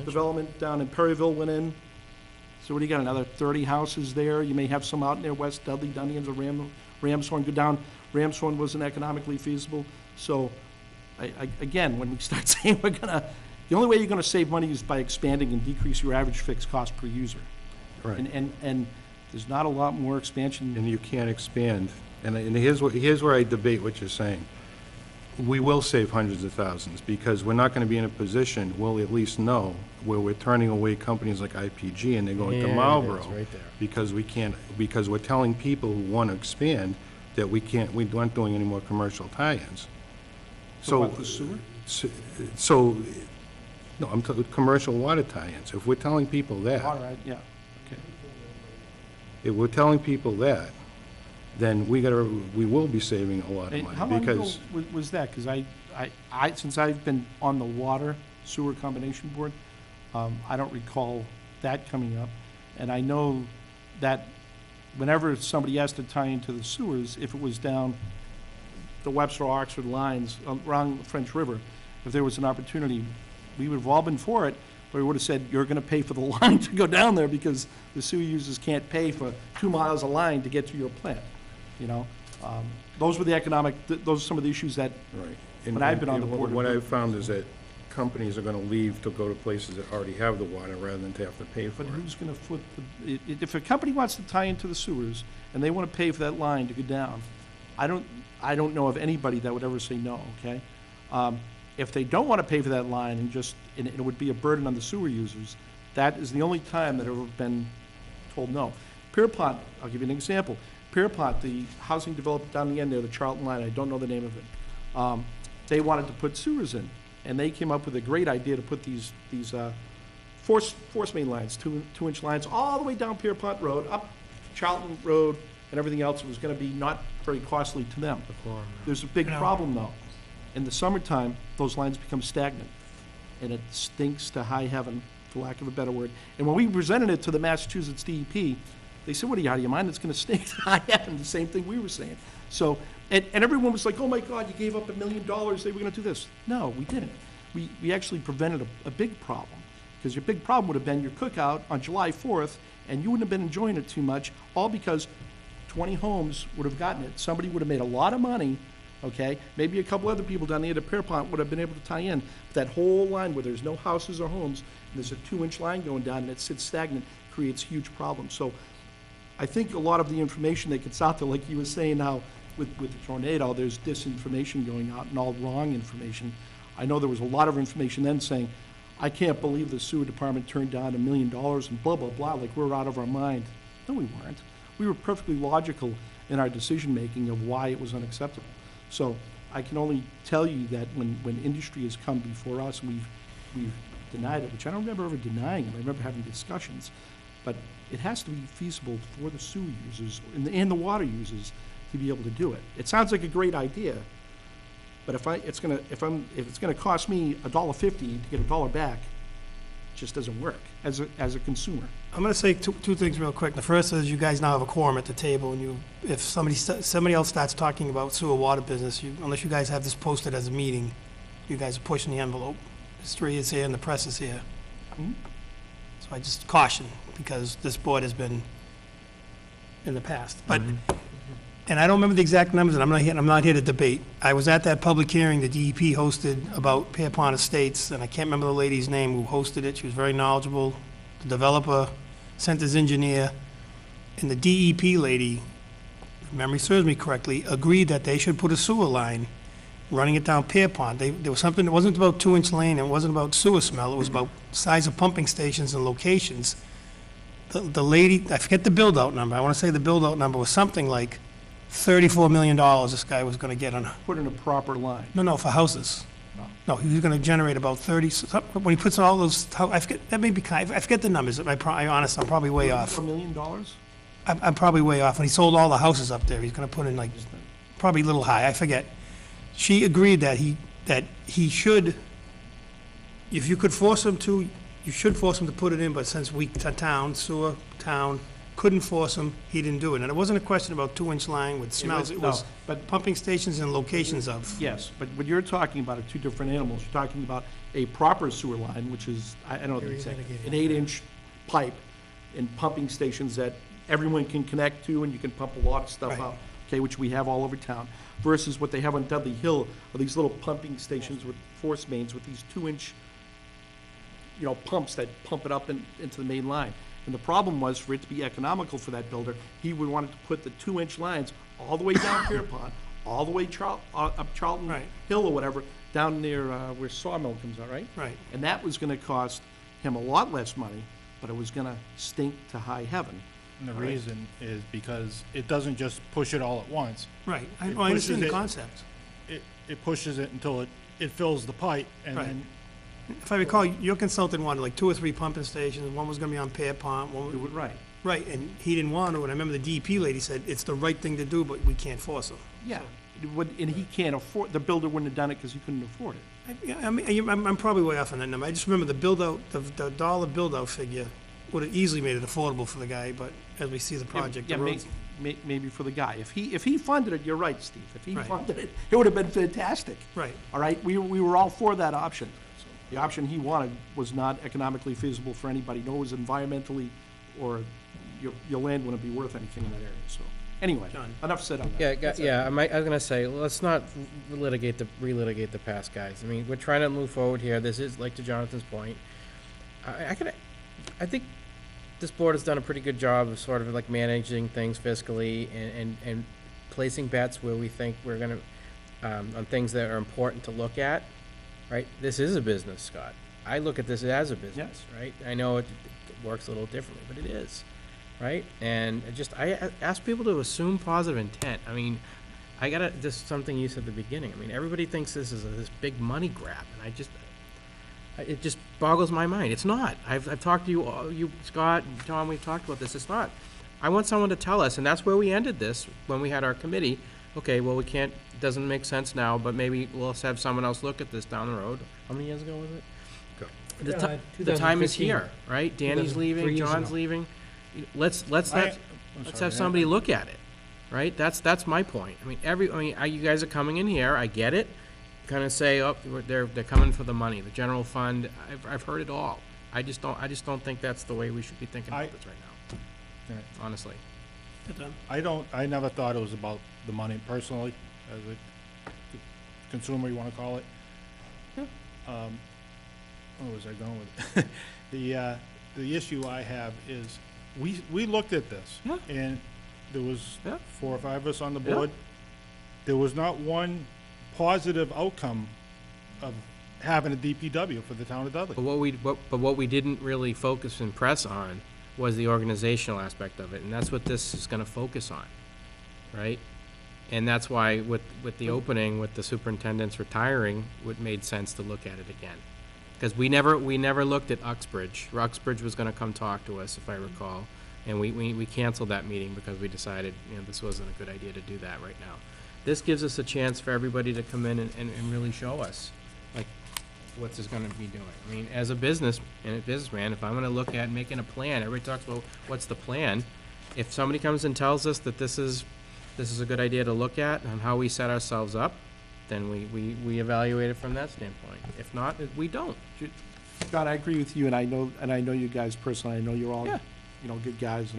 development down in Perryville went in. So what do you got, another 30 houses there? You may have some out near West Dudley, down the end of Ramshorn, go down. Ramshorn wasn't economically feasible. So again, when we start saying the only way you're gonna save money is by expanding and decrease your average fixed cost per user. Right. And there's not a lot more expansion. And you can't expand. And here's where I debate what you're saying. We will save hundreds of thousands, because we're not going to be in a position, we'll at least know, where we're turning away companies like IPG and they're going to Marlboro. Right there. Because we're telling people who want to expand that we aren't doing any more commercial tie-ins. So what, the sewer? So, no, I'm talking commercial water tie-ins. If we're telling people that, All right, yeah, okay. if we're telling people that, then we will be saving a lot of And money. how long ago Because was that? Because since I've been on the water sewer combination board, I don't recall that coming up. And I know that whenever somebody has to tie into the sewers, if it was down the Webster-Oxford lines around the French River, if there was an opportunity, we would have all been for it, but we would have said, you're gonna pay for the line to go down there because the sewer users can't pay for 2 miles of line to get to your plant, you know? Those were the those are some of the issues that, right. when I've been on the board. What I've found is that companies are gonna leave to go to places that already have the water rather than to have to pay for But it. who's gonna foot if a company wants to tie into the sewers and they wanna pay for that line to go down, I don't know of anybody that would ever say no, okay? If they don't wanna pay for that line and it would be a burden on the sewer users, that is the only time that I've ever been told no. Pierpont, I'll give you an example. Pierpont, the housing developer down the end there, the Charlton line, I don't know the name of it. They wanted to put sewers in, and they came up with a great idea to put these force main lines, 2-inch lines, all the way down Pierpont Road, up Charlton Road, and everything else. It was gonna be not very costly to them. There's a big problem, though. In the summertime, those lines become stagnant, and it stinks to high heaven, for lack of a better word. And when we presented it to the Massachusetts DEP, they said, what are you, out of your mind? It's gonna stink to high heaven, the same thing we were saying. So, and everyone was like, oh my God, you gave up $1 million, they were gonna do this. No, we didn't. We actually prevented a big problem, because your big problem would have been your cookout on July 4th, and you wouldn't have been enjoying it too much, all because 20 homes would have gotten it. Somebody would have made a lot of money, okay? Maybe a couple other people down the end of Pierpont would have been able to tie in. But that whole line where there's no houses or homes, and there's a 2-inch line going down and it sits stagnant, creates huge problems. So I think a lot of the information that gets out there, like you were saying now with the tornado, there's disinformation going out and all wrong information. I know there was a lot of information then saying, I can't believe the sewer department turned down $1 million and blah, blah, blah, like we're out of our mind. No, we weren't. We were perfectly logical in our decision-making of why it was unacceptable. So I can only tell you that when industry has come before us, we've denied it, which I don't remember ever denying it. I remember having discussions. But it has to be feasible for the sewer users and the water users to be able to do it. It sounds like a great idea, but if it's gonna cost me $1.50 to get $1 back, it just doesn't work as a consumer. I'm gonna say two things real quick. The first is you guys now have a quorum at the table, and if somebody else starts talking about sewer water business, unless you guys have this posted as a meeting, you guys are pushing the envelope. History is here and the press is here. Mhm. So I just caution, because this board has been in the past. But, and I don't remember the exact numbers, and I'm not here to debate. I was at that public hearing the DEP hosted about Pierpont Estates, and I can't remember the lady's name who hosted it. She was very knowledgeable. The developer sent his engineer, and the DEP lady, if memory serves me correctly, agreed that they should put a sewer line running it down Pierpont. There was something, it wasn't about 2-inch lane, it wasn't about sewer smell, it was about size of pumping stations and locations. The lady, I forget the build-out number, I want to say the build-out number was something like $34 million this guy was going to get on, Put in a proper line. no, for houses. No, he was going to generate about 30, when he puts in all those, I forget, that may be, I forget the numbers, I'm probably way off. $1 million? I'm probably way off. When he sold all the houses up there, he's gonna put in like, probably a little high, I forget. She agreed that he should, if you could force him to, you should force him to put it in, but since sewer town, couldn't force him, he didn't do it. And it wasn't a question about 2-inch line with smells, it was but pumping stations and locations of. Yes, but what you're talking about are two different animals. You're talking about a proper sewer line, which is, I don't know what to say, an 8-inch pipe and pumping stations that everyone can connect to and you can pump a lot of stuff Right. out, okay, which we have all over town, versus what they have on Dudley Hill, are these little pumping stations with force mains with these 2-inch, pumps that pump it up into the main line. And the problem was, for it to be economical for that builder, he would want to put the 2-inch lines all the way down Pierpont, all the way up Charlton Right. Hill or whatever, down near where Sawmill comes out, right? Right. And that was gonna cost him a lot less money, but it was gonna stink to high heaven. And the Right. reason is because it doesn't just push it all at once. Right, I It understand the pushes it- concept. It pushes it until it fills the pipe, and Right. then, If I recall, your consultant wanted like 2 or 3 pumping stations, one was gonna be on Pierpont, one was... Right. Right, and he didn't want to, and I remember the DEP lady said, it's the right thing to do, but we can't force him. Yeah, and he can't afford, the builder wouldn't have done it because he couldn't afford it. Yeah, I mean, I'm probably way off on that number. I just remember the build-out, the dollar build-out figure would have easily made it affordable for the guy, but as we see the project, Yeah, the roads... maybe for the guy. If he funded it, you're right, Steve. If he Right. funded it, it would have been fantastic. Right. All right, we were all for that option. The option he wanted was not economically feasible for anybody, nor was environmentally, or your land wouldn't be worth anything in that area, so. Anyway, John. enough said on that. Yeah, I was gonna say, let's not relitigate the past, guys. I mean, we're trying to move forward here. This is, like to Jonathan's point, I think this board has done a pretty good job of sort of like managing things fiscally and placing bets where we think we're gonna, on things that are important to look at, right? This is a business, Scott. I look at this as a business, right? I know it works a little differently, but it is, right? And I ask people to assume positive intent. I mean, just something you said at the beginning. I mean, everybody thinks this is this big money grab, and it just boggles my mind. It's not. I've talked to you, Scott, and Tom, we've talked about this. It's not. I want someone to tell us, and that's where we ended this when we had our committee. Okay, well, it doesn't make sense now, but maybe we'll have someone else look at this down the road. How many years ago was it? The time is here, right? Danny's leaving, John's leaving. Let's have somebody look at it, right? That's my point. I mean, you guys are coming in here, I get it. Kind of say, oh, they're coming for the money, the general fund. I've heard it all. I just don't think that's the way we should be thinking about this right now. Honestly. I never thought it was about the money personally, as a consumer, you wanna call it. Where was I going with it? The issue I have is, we looked at this, and there was 4 or 5 of us on the board. There was not one positive outcome of having a DPW for the town of Dudley. But what we didn't really focus and press on was the organizational aspect of it, and that's what this is gonna focus on, right? And that's why with the opening, with the superintendent's retiring, it made sense to look at it again. Because we never looked at Uxbridge. Uxbridge was gonna come talk to us, if I recall, and we canceled that meeting because we decided, this wasn't a good idea to do that right now. This gives us a chance for everybody to come in and really show us, like, what's this gonna be doing. I mean, as a businessman, if I'm gonna look at making a plan, everybody talks about what's the plan. If somebody comes and tells us that this is a good idea to look at and how we set ourselves up, then we evaluate it from that standpoint. If not, we don't. Scott, I agree with you, and I know you guys personally. I know you're all, good guys.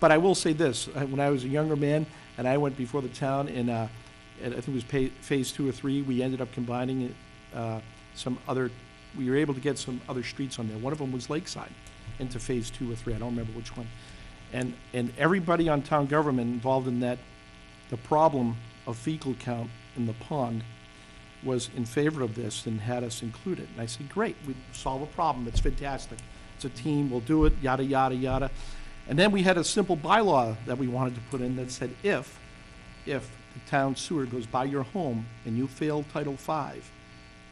But I will say this: when I was a younger man, and I went before the town, and I think it was phase 2 or 3, we ended up combining it, we were able to get some other streets on there. One of them was Lakeside into phase 2 or 3. I don't remember which one. And everybody on town government involved in that, the problem of fecal count in the pond, was in favor of this and had us include it. And I said, great, we solve a problem, it's fantastic. It's a team, we'll do it, yada, yada, yada. And then we had a simple bylaw that we wanted to put in that said, if the town sewer goes by your home and you fail Title V,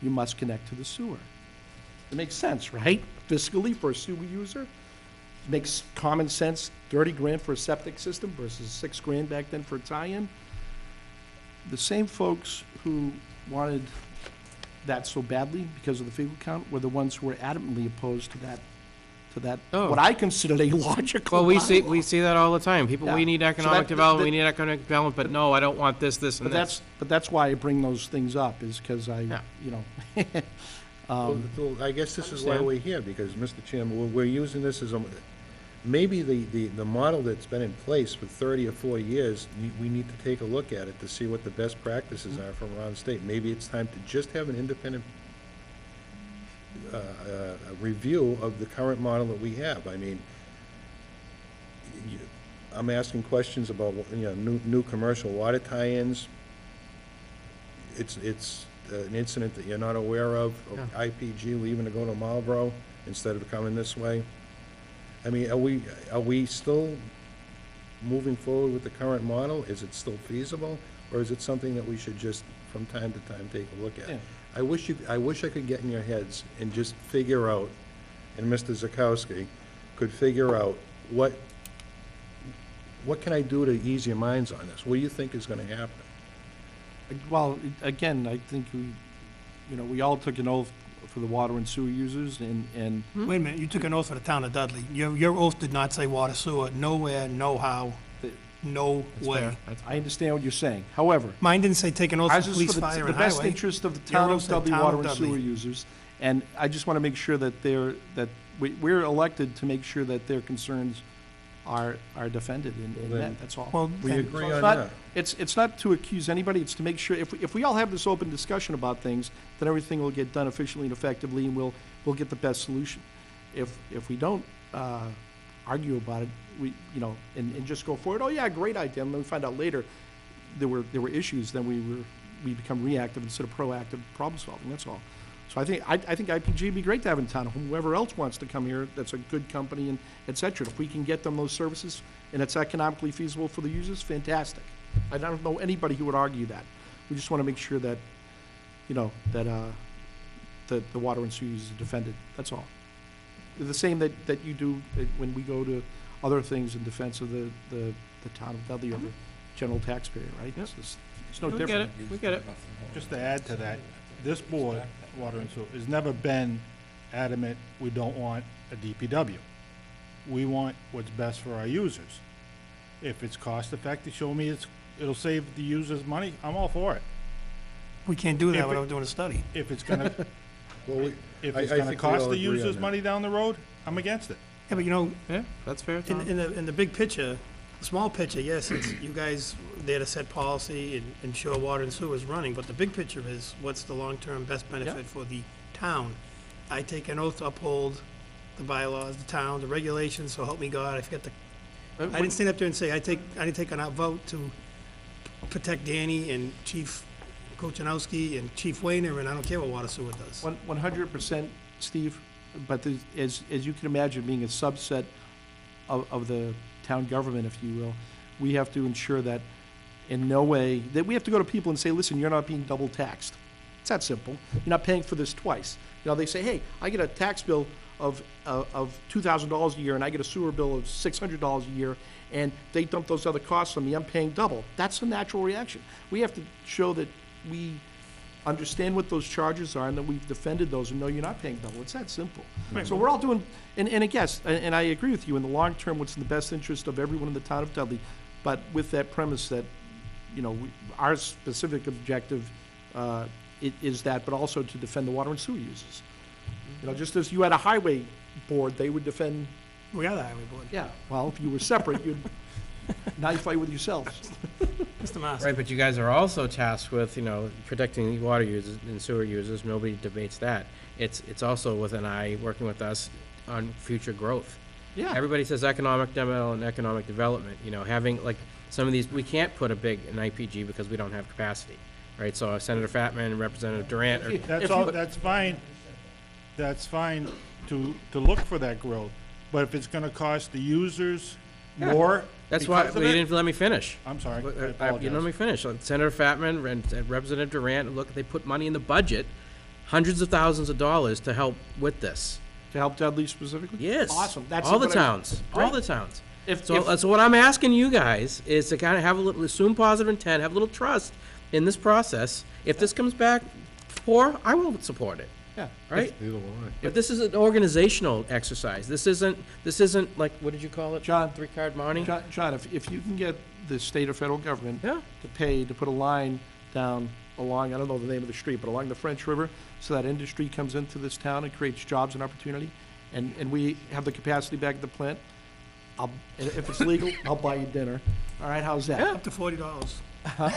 you must connect to the sewer. It makes sense, right? Fiscally, for a sewer user, it makes common sense, 30 grand for a septic system versus 6 grand back then for a tie-in. The same folks who wanted that so badly because of the fecal count were the ones who were adamantly opposed to that, what I considered a logical. Well, we see that all the time. People, we need economic development, we need economic development, but no, I don't want this, and this. But that's why I bring those things up, is because Well, I guess this is why we're here, because, Mr. Chairman, we're using this as maybe the model that's been in place for 30 or 40 years, we need to take a look at it to see what the best practices are from around the state. Maybe it's time to just have an independent review of the current model that we have. I mean, I'm asking questions about, new commercial water tie-ins. It's an incident that you're not aware of IPG leaving to go to Marlboro instead of coming this way. I mean, are we still moving forward with the current model? Is it still feasible, or is it something that we should just from time to time take a look at. Yeah. I wish I could get in your heads and just figure out, and Mr. Zakowski could figure out what can I do to ease your minds on this? What do you think is gonna happen? Well, again, I think we all took an oath for the water and sewer users, and Wait a minute, you took an oath for the town of Dudley. Your oath did not say water sewer, nowhere, no how, no way. I understand what you're saying. However, Mine didn't say take an oath ours for is police, for fire, the and best highway. interest of the Your town oath of said Dudley town water of and sewer Dudley. users, and I just want to make sure that we're elected to make sure that their concerns are defended and Well, met, that's all. Well, We then- agree It's on not- that. It's not to accuse anybody, it's to make sure, if we all have this open discussion about things, then everything will get done efficiently and effectively, and we'll get the best solution. If we don't argue about it, and just go forward, oh yeah, great idea, and then we find out later there were issues, then we become reactive instead of proactive problem solving, that's all. So I think IPG would be great to have in town, whoever else wants to come here, that's a good company and et cetera. If we can get them those services and it's economically feasible for the users, fantastic. I don't know anybody who would argue that. We just want to make sure that, that the water and sewer users are defended, that's all. The same that you do when we go to other things in defense of the town of Dudley or the general taxpayer, right? It's no We different. get it, we get it. Just to add to that, this board, Water and Sewer, has never been adamant we don't want a DPW. We want what's best for our users. If it's cost effective, show me it'll save the users money, I'm all for it. We can't do If that it- without doing a study. If it's gonna, Well, if I it's gonna think we cost all the agree on users that. money down the road, I'm against it. Yeah, but Yeah, that's fair, Tom. in the big picture, the small picture, yes, it's you guys there to set policy and ensure water and sewer is running, but the big picture is what's the long-term best benefit for the town? I take an oath to uphold the bylaws, the town, the regulations, so help me God, I forget I didn't stand up there and say, I didn't take a vote to protect Danny and Chief Kochanowski and Chief Wayner, and I don't care what water sewer does. 100%, Steve, but as you can imagine, being a subset of the town government, if you will, we have to ensure that in no way, that we have to go to people and say, listen, you're not being double taxed. It's that simple. You're not paying for this twice. They say, hey, I get a tax bill of $2,000 a year, and I get a sewer bill of $600 a year, and they dump those other costs on me, I'm paying double. That's a natural reaction. We have to show that we understand what those charges are, and that we've defended those, and no, you're not paying double. It's that simple. So we're all doing, and I guess, and I agree with you, in the long term, what's in the best interest of everyone in the town of Dudley, but with that premise that, our specific objective is that, but also to defend the water and sewer users. Just as you had a highway board, they would defend. We are the highway board. Yeah, well, if you were separate, now you fight with yourselves. Mr. Master. Right, but you guys are also tasked with, protecting the water users and sewer users. Nobody debates that. It's also with an eye working with us on future growth. Yeah. Everybody says economic demo and economic development, having like some of these, we can't put an IPG because we don't have capacity, right? So Senator Fatman and Representative Durant are. That's fine. That's fine to look for that growth, but if it's gonna cost the users more. That's why, because but of you it- didn't let me finish. I'm sorry, I You didn't let apologize. me finish. Senator Fatman and Representative Durant, look, they put money in the budget, hundreds of thousands of dollars to help with this. To help Dudley specifically? Yes. Awesome. That's all the what I- towns, all Great. the towns. If- So what I'm asking you guys is to kind of have a little, assume positive intent, have a little trust in this process. If this comes back poor, I won't support it, Yeah. right? Neither will I. But this is an organizational exercise. This isn't like, what did you call it? John. Three-card money? John, if you can get the state or federal government Yeah. to pay to put a line down along, I don't know the name of the street, but along the French River, so that industry comes into this town and creates jobs and opportunity, and we have the capacity back at the plant, and if it's legal, I'll buy you dinner. All right, how's that? Up to $40. I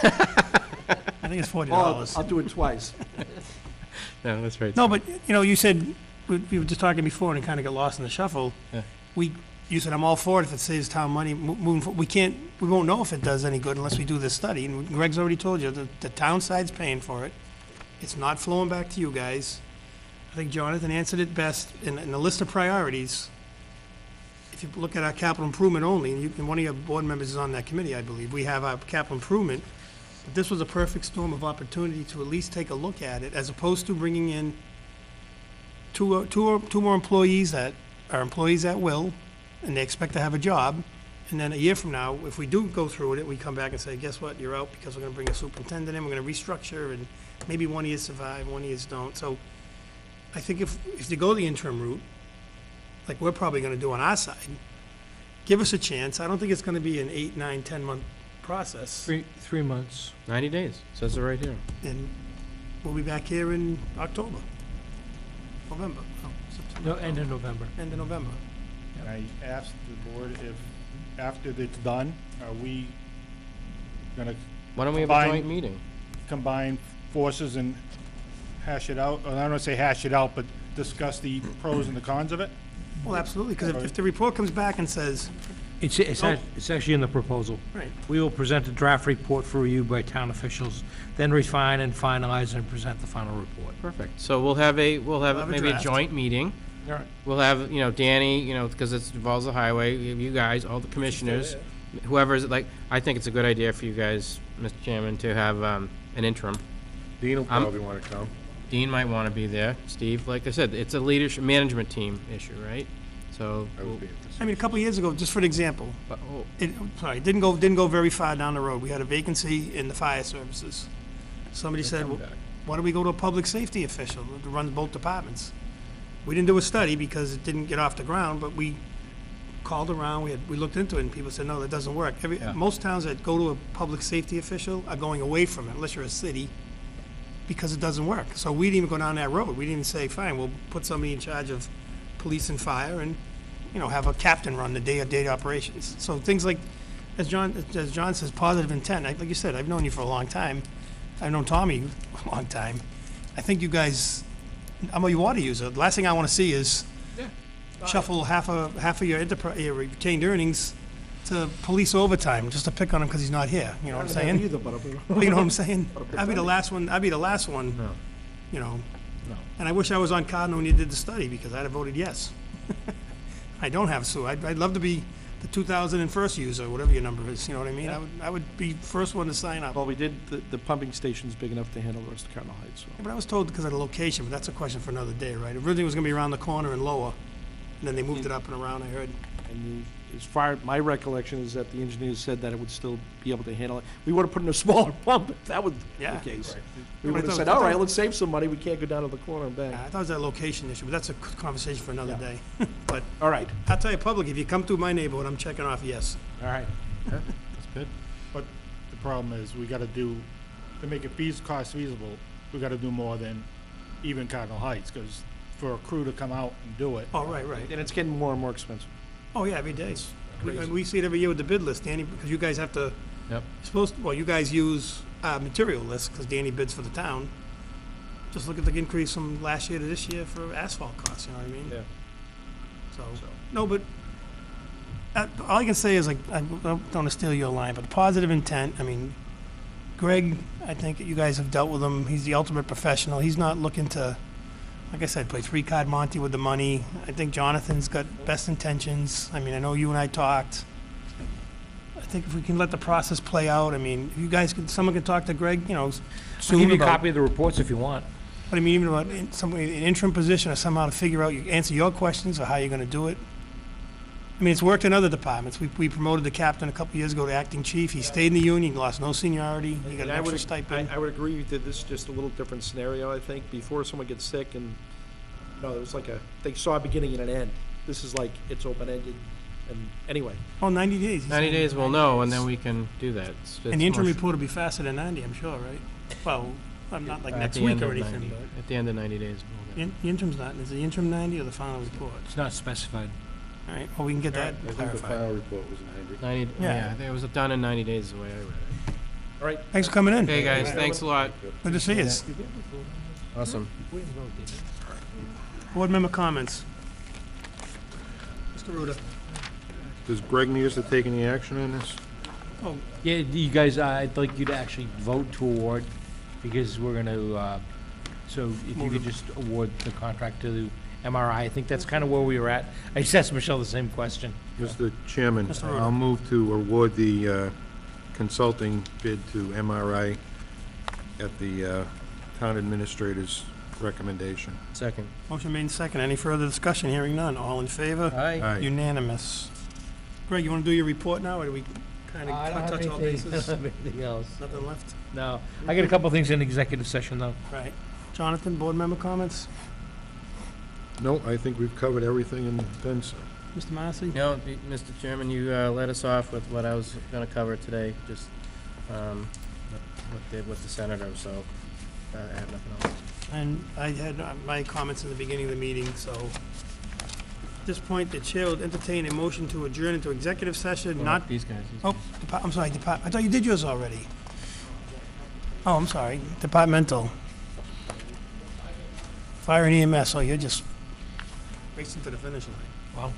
think it's $40. I'll do it twice. No, that's right. No, but, you said, we were just talking before and it kind of got lost in the shuffle. Yeah. You said, I'm all for it if it saves town money moving forward. We won't know if it does any good unless we do this study. And Greg's already told you, the town side's paying for it. It's not flowing back to you guys. I think Jonathan answered it best in the list of priorities. If you look at our capital improvement only, and one of your board members is on that committee, I believe, we have our capital improvement But this was a perfect storm of opportunity to at least take a look at it, as opposed to bringing in two more employees that are employees at will, and they expect to have a job. And then a year from now, if we do go through with it, we come back and say, guess what, you're out because we're gonna bring a superintendent in, we're gonna restructure, and maybe one of you survive, one of you don't. So I think if you go the interim route, like we're probably gonna do on our side, give us a chance. I don't think it's gonna be an 8, 9, 10-month process. 3 months. 90 days, says it right here. And we'll be back here in October, November, September. No, end of November. End of November. And I asked the board if, after it's done, are we gonna Why don't we have a Combine- joint meeting? combine forces and hash it out? Or I don't wanna say hash it out, but discuss the pros and the cons of it? Well, absolutely, because if the report comes back and says, It's actually in the proposal. right, We will present a draft report for review by town officials, then refine and finalize and present the final report. Perfect. So we'll have have a maybe a draft. joint meeting. All right. We'll have, Danny, because it involves the highway, you guys, all the commissioners, whoever's, like, I think it's a good idea for you guys, Mr. Chairman, to have an interim. Dean will probably want to come. Dean might want to be there. Steve, like I said, it's a leadership, management team issue, right? So, I would be at this. I mean, a couple of years ago, just for an example, oh, it didn't go very far down the road. We had a vacancy in the fire services. Somebody said, well, why don't we go to a public safety official that runs both departments? We didn't do a study because it didn't get off the ground, but we called around, we looked into it, and people said, no, that doesn't work. Most towns that go to a public safety official are going away from it, unless you're a city, because it doesn't work. So we didn't even go down that road. We didn't say, fine, we'll put somebody in charge of police and fire and, have a captain run the day-to-day operations. So things like, as John says, positive intent. Like you said, I've known you for a long time. I've known Tommy a long time. I think you guys, I'm a water user. The last thing I want to see is shuffle half of your retained earnings to police overtime just to pick on him because he's not here. You know what I'm saying? You know what I'm saying? I'd be the last one. No. And I wish I was on Cardinal when you did the study because I'd have voted yes. I don't have Sue. I'd love to be the 2001st user, whatever your number is. You know what I mean? Yeah. I would be first one to sign up. Well, we did, the pumping station's big enough to handle the rest of Cardinal Heights, so. Yeah, but I was told because of the location, but that's a question for another day, right? Originally it was going to be around the corner and lower, and then they moved it up and around, I heard. And as far, my recollection is that the engineers said that it would still be able to handle it. We would have put in a smaller pump if that was the Yeah. case. Right. We Yeah, would but have I said, thought- all right, let's save some money, we can't go down to the corner and back. I thought it was a location issue, but that's a conversation for another day. But All right, I'll tell you public, if you come through my neighborhood, I'm checking off yes. all right. That's good. But the problem is, we gotta do, to make it cost feasible, we gotta do more than even Cardinal Heights, because for a crew to come out and do it, Oh, right. And it's getting more and more expensive. Oh, yeah, every day. We see it every year with the bid list, Danny, because you guys have to, Yep. you guys use material lists, because Danny bids for the town. Just look at the increase from last year to this year for asphalt costs, you know what I mean? Yeah. So, no, but all I can say is, like, I don't want to steal your line, but positive intent, I mean, Greg, I think you guys have dealt with him. He's the ultimate professional. He's not looking to, like I said, play three-card Monte with the money. I think Jonathan's got best intentions. I mean, I know you and I talked. I think if we can let the process play out, I mean, if you guys could, someone could talk to Greg, I'll soon give you a about, copy of the reports if you want. but I mean, even about an interim position or somehow to figure out, answer your questions or how you're gonna do it. I mean, it's worked in other departments. We promoted the captain a couple years ago to acting chief. He stayed in the union, lost no seniority. He got an And extra stipend. I would agree that this is just a little different scenario, I think, before someone gets sick and, it was like they saw a beginning and an end. This is like, it's open-ended, and anyway. Oh, 90 days. 90 days we'll know, and then we can do that. And the interim report will be faster than 90, I'm sure, right? Well, I'm not like At next the week end or of anything, 90. but. At the end of 90 days, we'll get The interim's not, is the interim 90 or the final report? It's not specified. All right, well, we can get that I think the clarified. final report was 90. 90, Yeah. yeah, it was done in 90 days, is the way I read it. All right. Thanks for coming in. Okay, guys, thanks a lot. Good to see you. Awesome. Board member comments. Mr. Ruda. Does Greg need us to take any action on this? Oh, Yeah, you guys, I'd like you to actually vote to award, because we're gonna, so if you could just award the contract to the MRI, I think that's kind of where we were at. I just asked Michelle the same question. Mr. Chairman, Mr. Ruda. I'll move to award the consulting bid to MRI at the town administrator's recommendation. Second. Motion made second. Any further discussion? Hearing none. All in favor? Aye. Unanimous. Greg, you want to do your report now, or do we kind I don't of have touch all anything, bases? anything else. Nothing left? No, I got a couple things in executive session, though. Right. Jonathan, board member comments? No, I think we've covered everything and then some. Mr. Massey? No, Mr. Chairman, you led us off with what I was gonna cover today, just, with the senator, so I have nothing else. And I had my comments in the beginning of the meeting, so at this point, the chair will entertain a motion to adjourn into executive session, not... These guys. Oh, I'm sorry, I thought you did yours already. Oh, I'm sorry, departmental. Fire and EMS, oh, you're just racing to the finish line. Wow.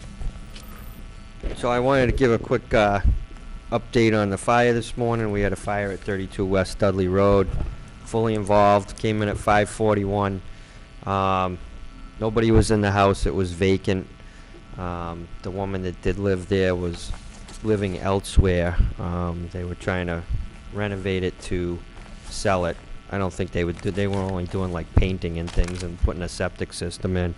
So I wanted to give a quick update on the fire this morning. We had a fire at 32 West Dudley Road, fully involved, came in at 5:41. Nobody was in the house, it was vacant. The woman that did live there was living elsewhere. They were trying to renovate it to sell it. I don't think they would do, they were only doing like painting and things and putting a septic system in.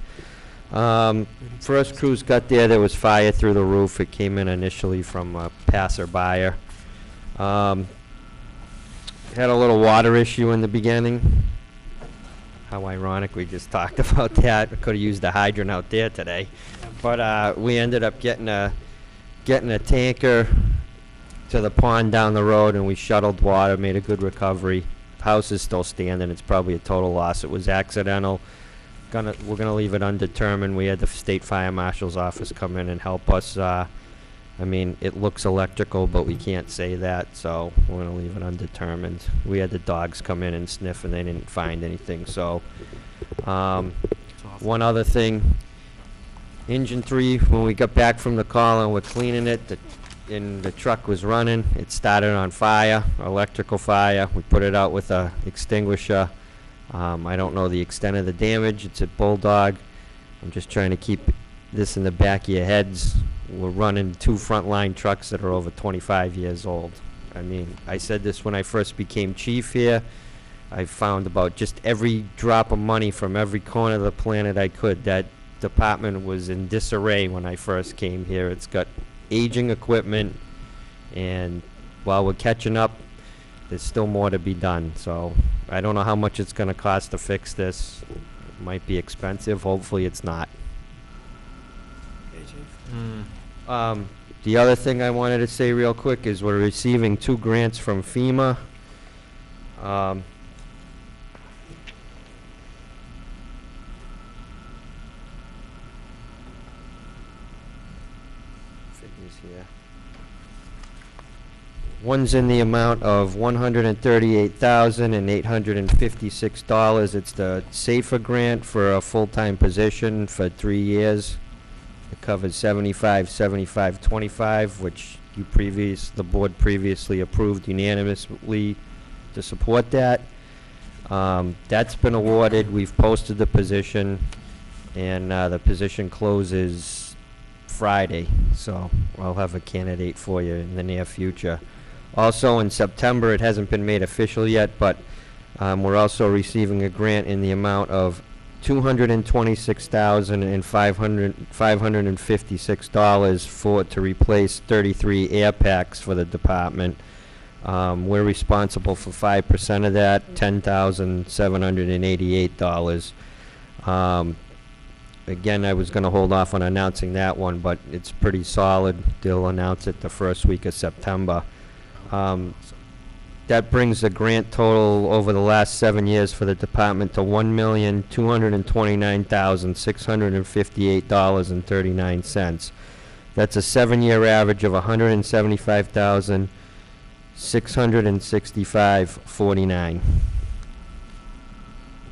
First crews got there was fire through the roof. It came in initially from a passerby. Had a little water issue in the beginning. How ironic, we just talked about that. We could have used the hydrant out there today. But we ended up getting a tanker to the pond down the road, and we shuttled water, made a good recovery. House is still standing. It's probably a total loss. It was accidental. We're gonna leave it undetermined. We had the state fire marshal's office come in and help us. I mean, it looks electrical, but we can't say that, so we're gonna leave it undetermined. We had the dogs come in and sniff, and they didn't find anything. So, one other thing, engine 3, when we got back from the call and we're cleaning it, and the truck was running, it started on fire, electrical fire. We put it out with a extinguisher. I don't know the extent of the damage. It's a Bulldog. I'm just trying to keep this in the back of your heads. We're running 2 frontline trucks that are over 25 years old. I mean, I said this when I first became chief here. I found about just every drop of money from every corner of the planet I could. That department was in disarray when I first came here. It's got aging equipment, and while we're catching up, there's still more to be done. So I don't know how much it's going to cost to fix this. It might be expensive. Hopefully it's not. Okay, Chief. The other thing I wanted to say real quick is we're receiving 2 grants from FEMA. Figures here. One's in the amount of $138,856. It's the SAFER grant for a full-time position for 3 years. It covers 75, 75, 25, which the board previously approved unanimously to support that. That's been awarded. We've posted the position, and the position closes Friday. So I'll have a candidate for you in the near future. Also in September, it hasn't been made official yet, but we're also receiving a grant in the amount of $226,556 to replace 33 air packs for the department. We're responsible for 5% of that, $10,788. Again, I was going to hold off on announcing that one, but it's pretty solid. They'll announce it the first week of September. That brings the grant total over the last 7 years for the department to $1,229,658.39. That's a 7-year average of $175,665.49.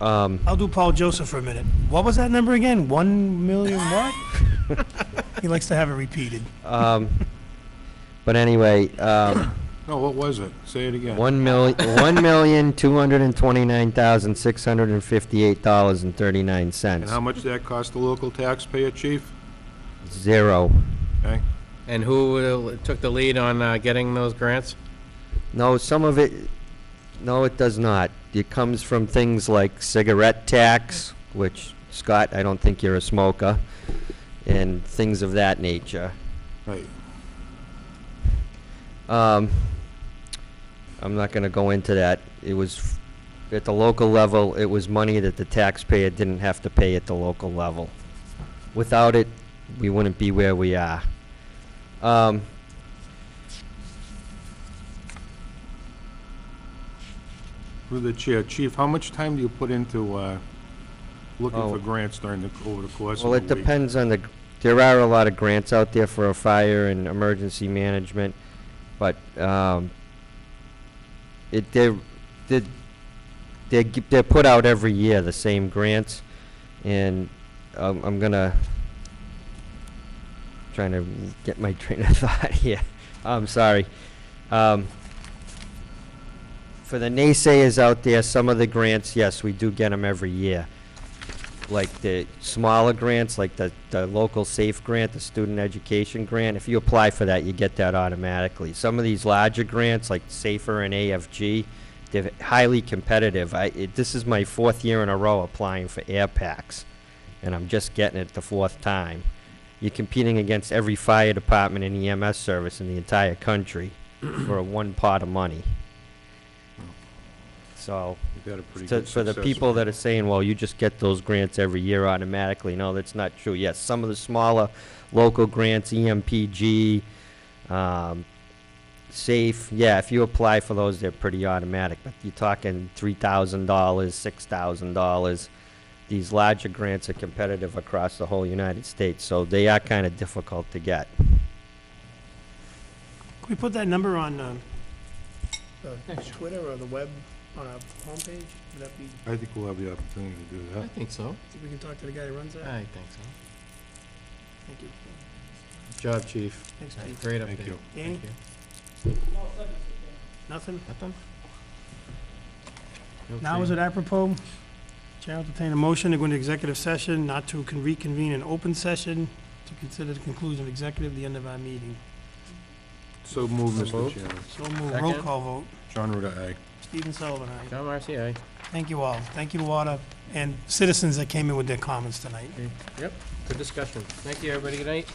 I'll do Paul Joseph for a minute. What was that number again? 1 million what? He likes to have it repeated. But anyway, No, what was it? Say it again. $1,229,658.39. And how much did that cost the local taxpayer, Chief? 0. Okay. And who took the lead on getting those grants? No, some of it, no, it does not. It comes from things like cigarette tax, which, Scott, I don't think you're a smoker, and things of that nature. Right. I'm not gonna go into that. It was, at the local level, it was money that the taxpayer didn't have to pay at the local level. Without it, we wouldn't be where we are. Through the chair, Chief, how much time do you put into looking Oh. for grants over the course of Well, a it week? depends on there are a lot of grants out there for a fire and emergency management, but, they're put out every year, the same grants, and, I'm trying to get my train of thought here. I'm sorry. For the naysayers out there, some of the grants, yes, we do get them every year. Like the smaller grants, like the local SAFE grant, the student education grant, if you apply for that, you get that automatically. Some of these larger grants, like SAFER and AFG, they're highly competitive. This is my 4th year in a row applying for air packs, and I'm just getting it the 4th time. You're competing against every fire department and EMS service in the entire country for one pot of money. So, You've got a pretty for good the success people rate. that are saying, well, you just get those grants every year automatically, no, that's not true. Yes, some of the smaller local grants, EMPG, SAFE, yeah, if you apply for those, they're pretty automatic, but you're talking $3,000, $6,000. These larger grants are competitive across the whole United States, so they are kind of difficult to get. Can we put that number on Twitter or the web on our homepage? Would that be, I think we'll have the opportunity to do I that. think so. think we can talk to the guy who runs that? I think so. Thank you. Good job, Chief. Thanks, Chief. Great update. Thank you. Danny? Nothing? Nothing? Now is it apropos? Chair will entertain a motion to go into executive session, not to reconvene an open session, to consider the conclusion of executive, the end of our meeting. So move, So Mr. moved. Chairman. So move, roll Second. call vote. John Ruda, aye. Stephen Sullivan, aye. John Marcy, aye. Thank you all. Thank you to Wada and citizens that came in with their comments tonight. Yep, good discussion. Thank you, everybody. Good night.